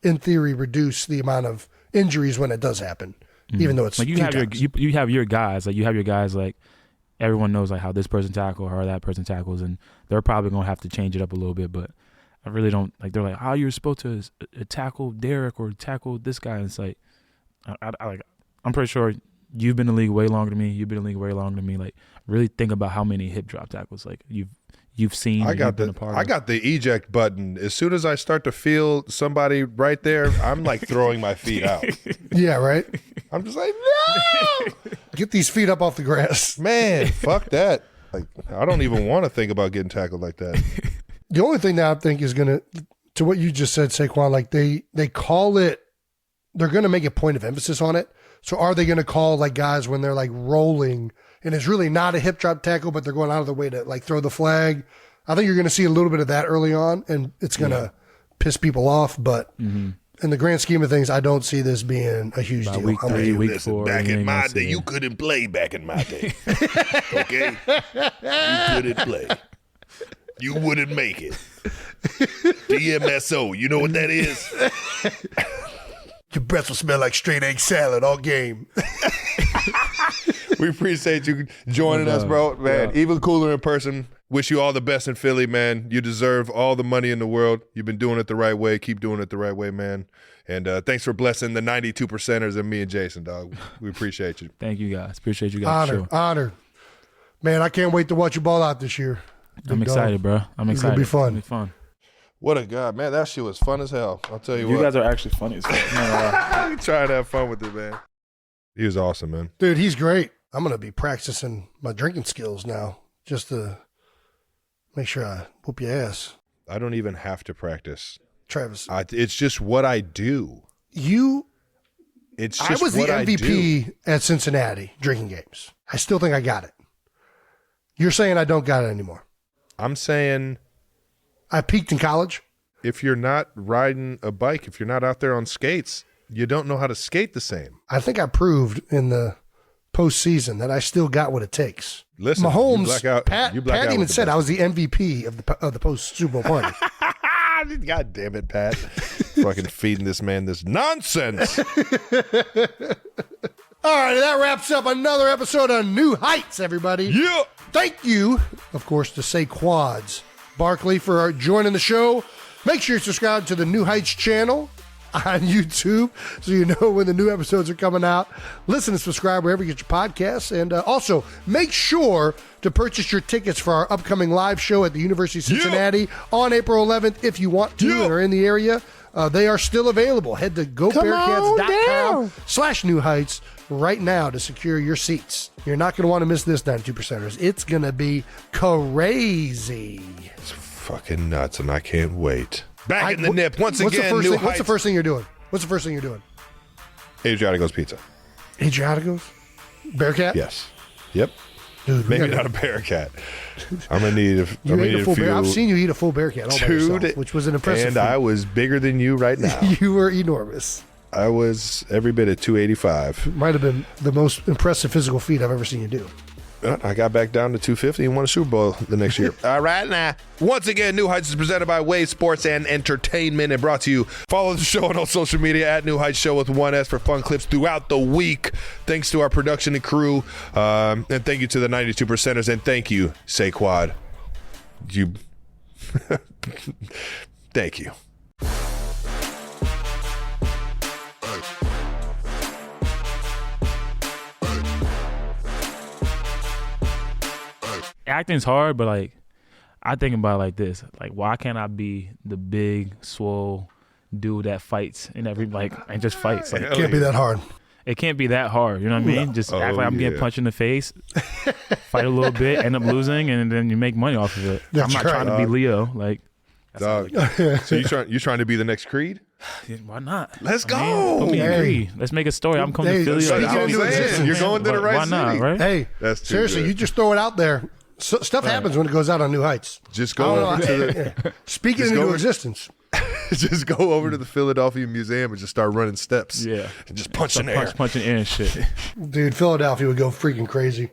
in theory, reduce the amount of injuries when it does happen, even though it's like you have your guys. Like you have your guys like everyone knows like how this person tackles or how that person tackles, and they're probably going to have to change it up a little bit. But I really don't like. They're like, how you're supposed to tackle Derek or tackle this guy. And it's like, I'm pretty sure you've been in the league way longer than me. You've been in the league way longer than me. Like, really think about how many hip drop tackles like you've seen. I got the eject button. As soon as I start to feel somebody right there, I'm like throwing my feet out. Yeah, right. I'm just like, no, get these feet up off the grass, man. Fuck that. Like, I don't even want to think about getting tackled like that. The only thing that I think is going to what you just said, Saquon, like they call it, they're going to make a point of emphasis on it. So are they going to call like guys when they're like rolling and it's really not a hip drop tackle, but they're going out of their way to like throw the flag? I think you're going to see a little bit of that early on, and it's going to piss people off. But in the grand scheme of things, I don't see this being a huge deal. Week 3, week 4. Back in my day, you couldn't play back in my day. Okay? You couldn't play. You wouldn't make it. DMSO, you know what that is? Your breath will smell like straight egg salad all game. We appreciate you joining us, bro. Man, even cooler in person. Wish you all the best in Philly, man. You deserve all the money in the world. You've been doing it the right way. Keep doing it the right way, man. And thanks for blessing the 92%ers and me and Jason, dog. We appreciate you. Thank you, guys. Appreciate you guys. Honored. Man, I can't wait to watch you ball out this year. I'm excited, bro. I'm excited. It's going to be fun. It's gonna be fun. What a guy, man. That shit was fun as hell. I'll tell you what. You guys are actually funny as hell. We trying to have fun with it, man. He was awesome, man. Dude, he's great. I'm going to be practicing my drinking skills now just to make sure I whoop your ass. I don't even have to practice. Travis. It's just what I do. I was the MVP at Cincinnati drinking games. I still think I got it. You're saying I don't got it anymore. I'm saying I peaked in college. If you're not riding a bike, if you're not out there on skates, you don't know how to skate the same. I think I proved in the postseason that I still got what it takes. Listen, Mahomes, Pat even said I was the MVP of the post Super Bowl party. God damn it, Pat. Fucking feeding this man this nonsense. All right, that wraps up another episode of New Heights, everybody. Yeah. Thank you, of course, to Saquon Barkley for joining the show. Make sure you subscribe to the New Heights channel on YouTube so you know when the new episodes are coming out. Listen and subscribe wherever you get your podcasts. And also, make sure to purchase your tickets for our upcoming live show at the University of Cincinnati on April 11th if you want to and are in the area. They are still available. Head to gobearcats.com/New Heights right now to secure your seats. You're not going to want to miss this 92%ers. It's going to be crazy. It's fucking nuts, and I can't wait. Back in the nip once again. What's the first thing you're doing? Adriatico's Pizza. Adriatico's? Bearcat? Yes. Yep. Dude, maybe not a Bearcat. I'm gonna need a few. I've seen you eat a full Bearcat all by yourself, which was an impressive feat. I was bigger than you right now. You were enormous. I was every bit at 285. Might have been the most impressive physical feat I've ever seen you do. I got back down to 250 and won a Super Bowl the next year. All right, now. Once again, New Heights is presented by Wave Sports and Entertainment and brought to you. Follow the show on all social media at New Heights Show with 1S for fun clips throughout the week. Thanks to our production and crew. And thank you to the 92%ers. And thank you, Saquon. Thank you. Acting's hard, but like I think about it like this: like, why can't I be the big, swole dude that fights and and just fights? Like, It can't be that hard. It can't be that hard. You know what I mean? Just act like I'm getting punched in the face, fight a little bit, end up losing, and then you make money off of it. That's I'm not trying to be Leo. Like, Dog. So you trying to be the next Creed? Why not? Let's go. Put me in Creed. Let's make a story. I'm coming to Philly. You're going to the right Why not, city. right? Hey, That's too seriously, good. you just throw it out there. So, stuff happens when it goes out on New Heights. Just go over to the Speak it Just into go- existence. just go over to the Philadelphia Museum and just start running steps. Yeah. And just punching air. Punching air and shit. Dude, Philadelphia would go freaking crazy.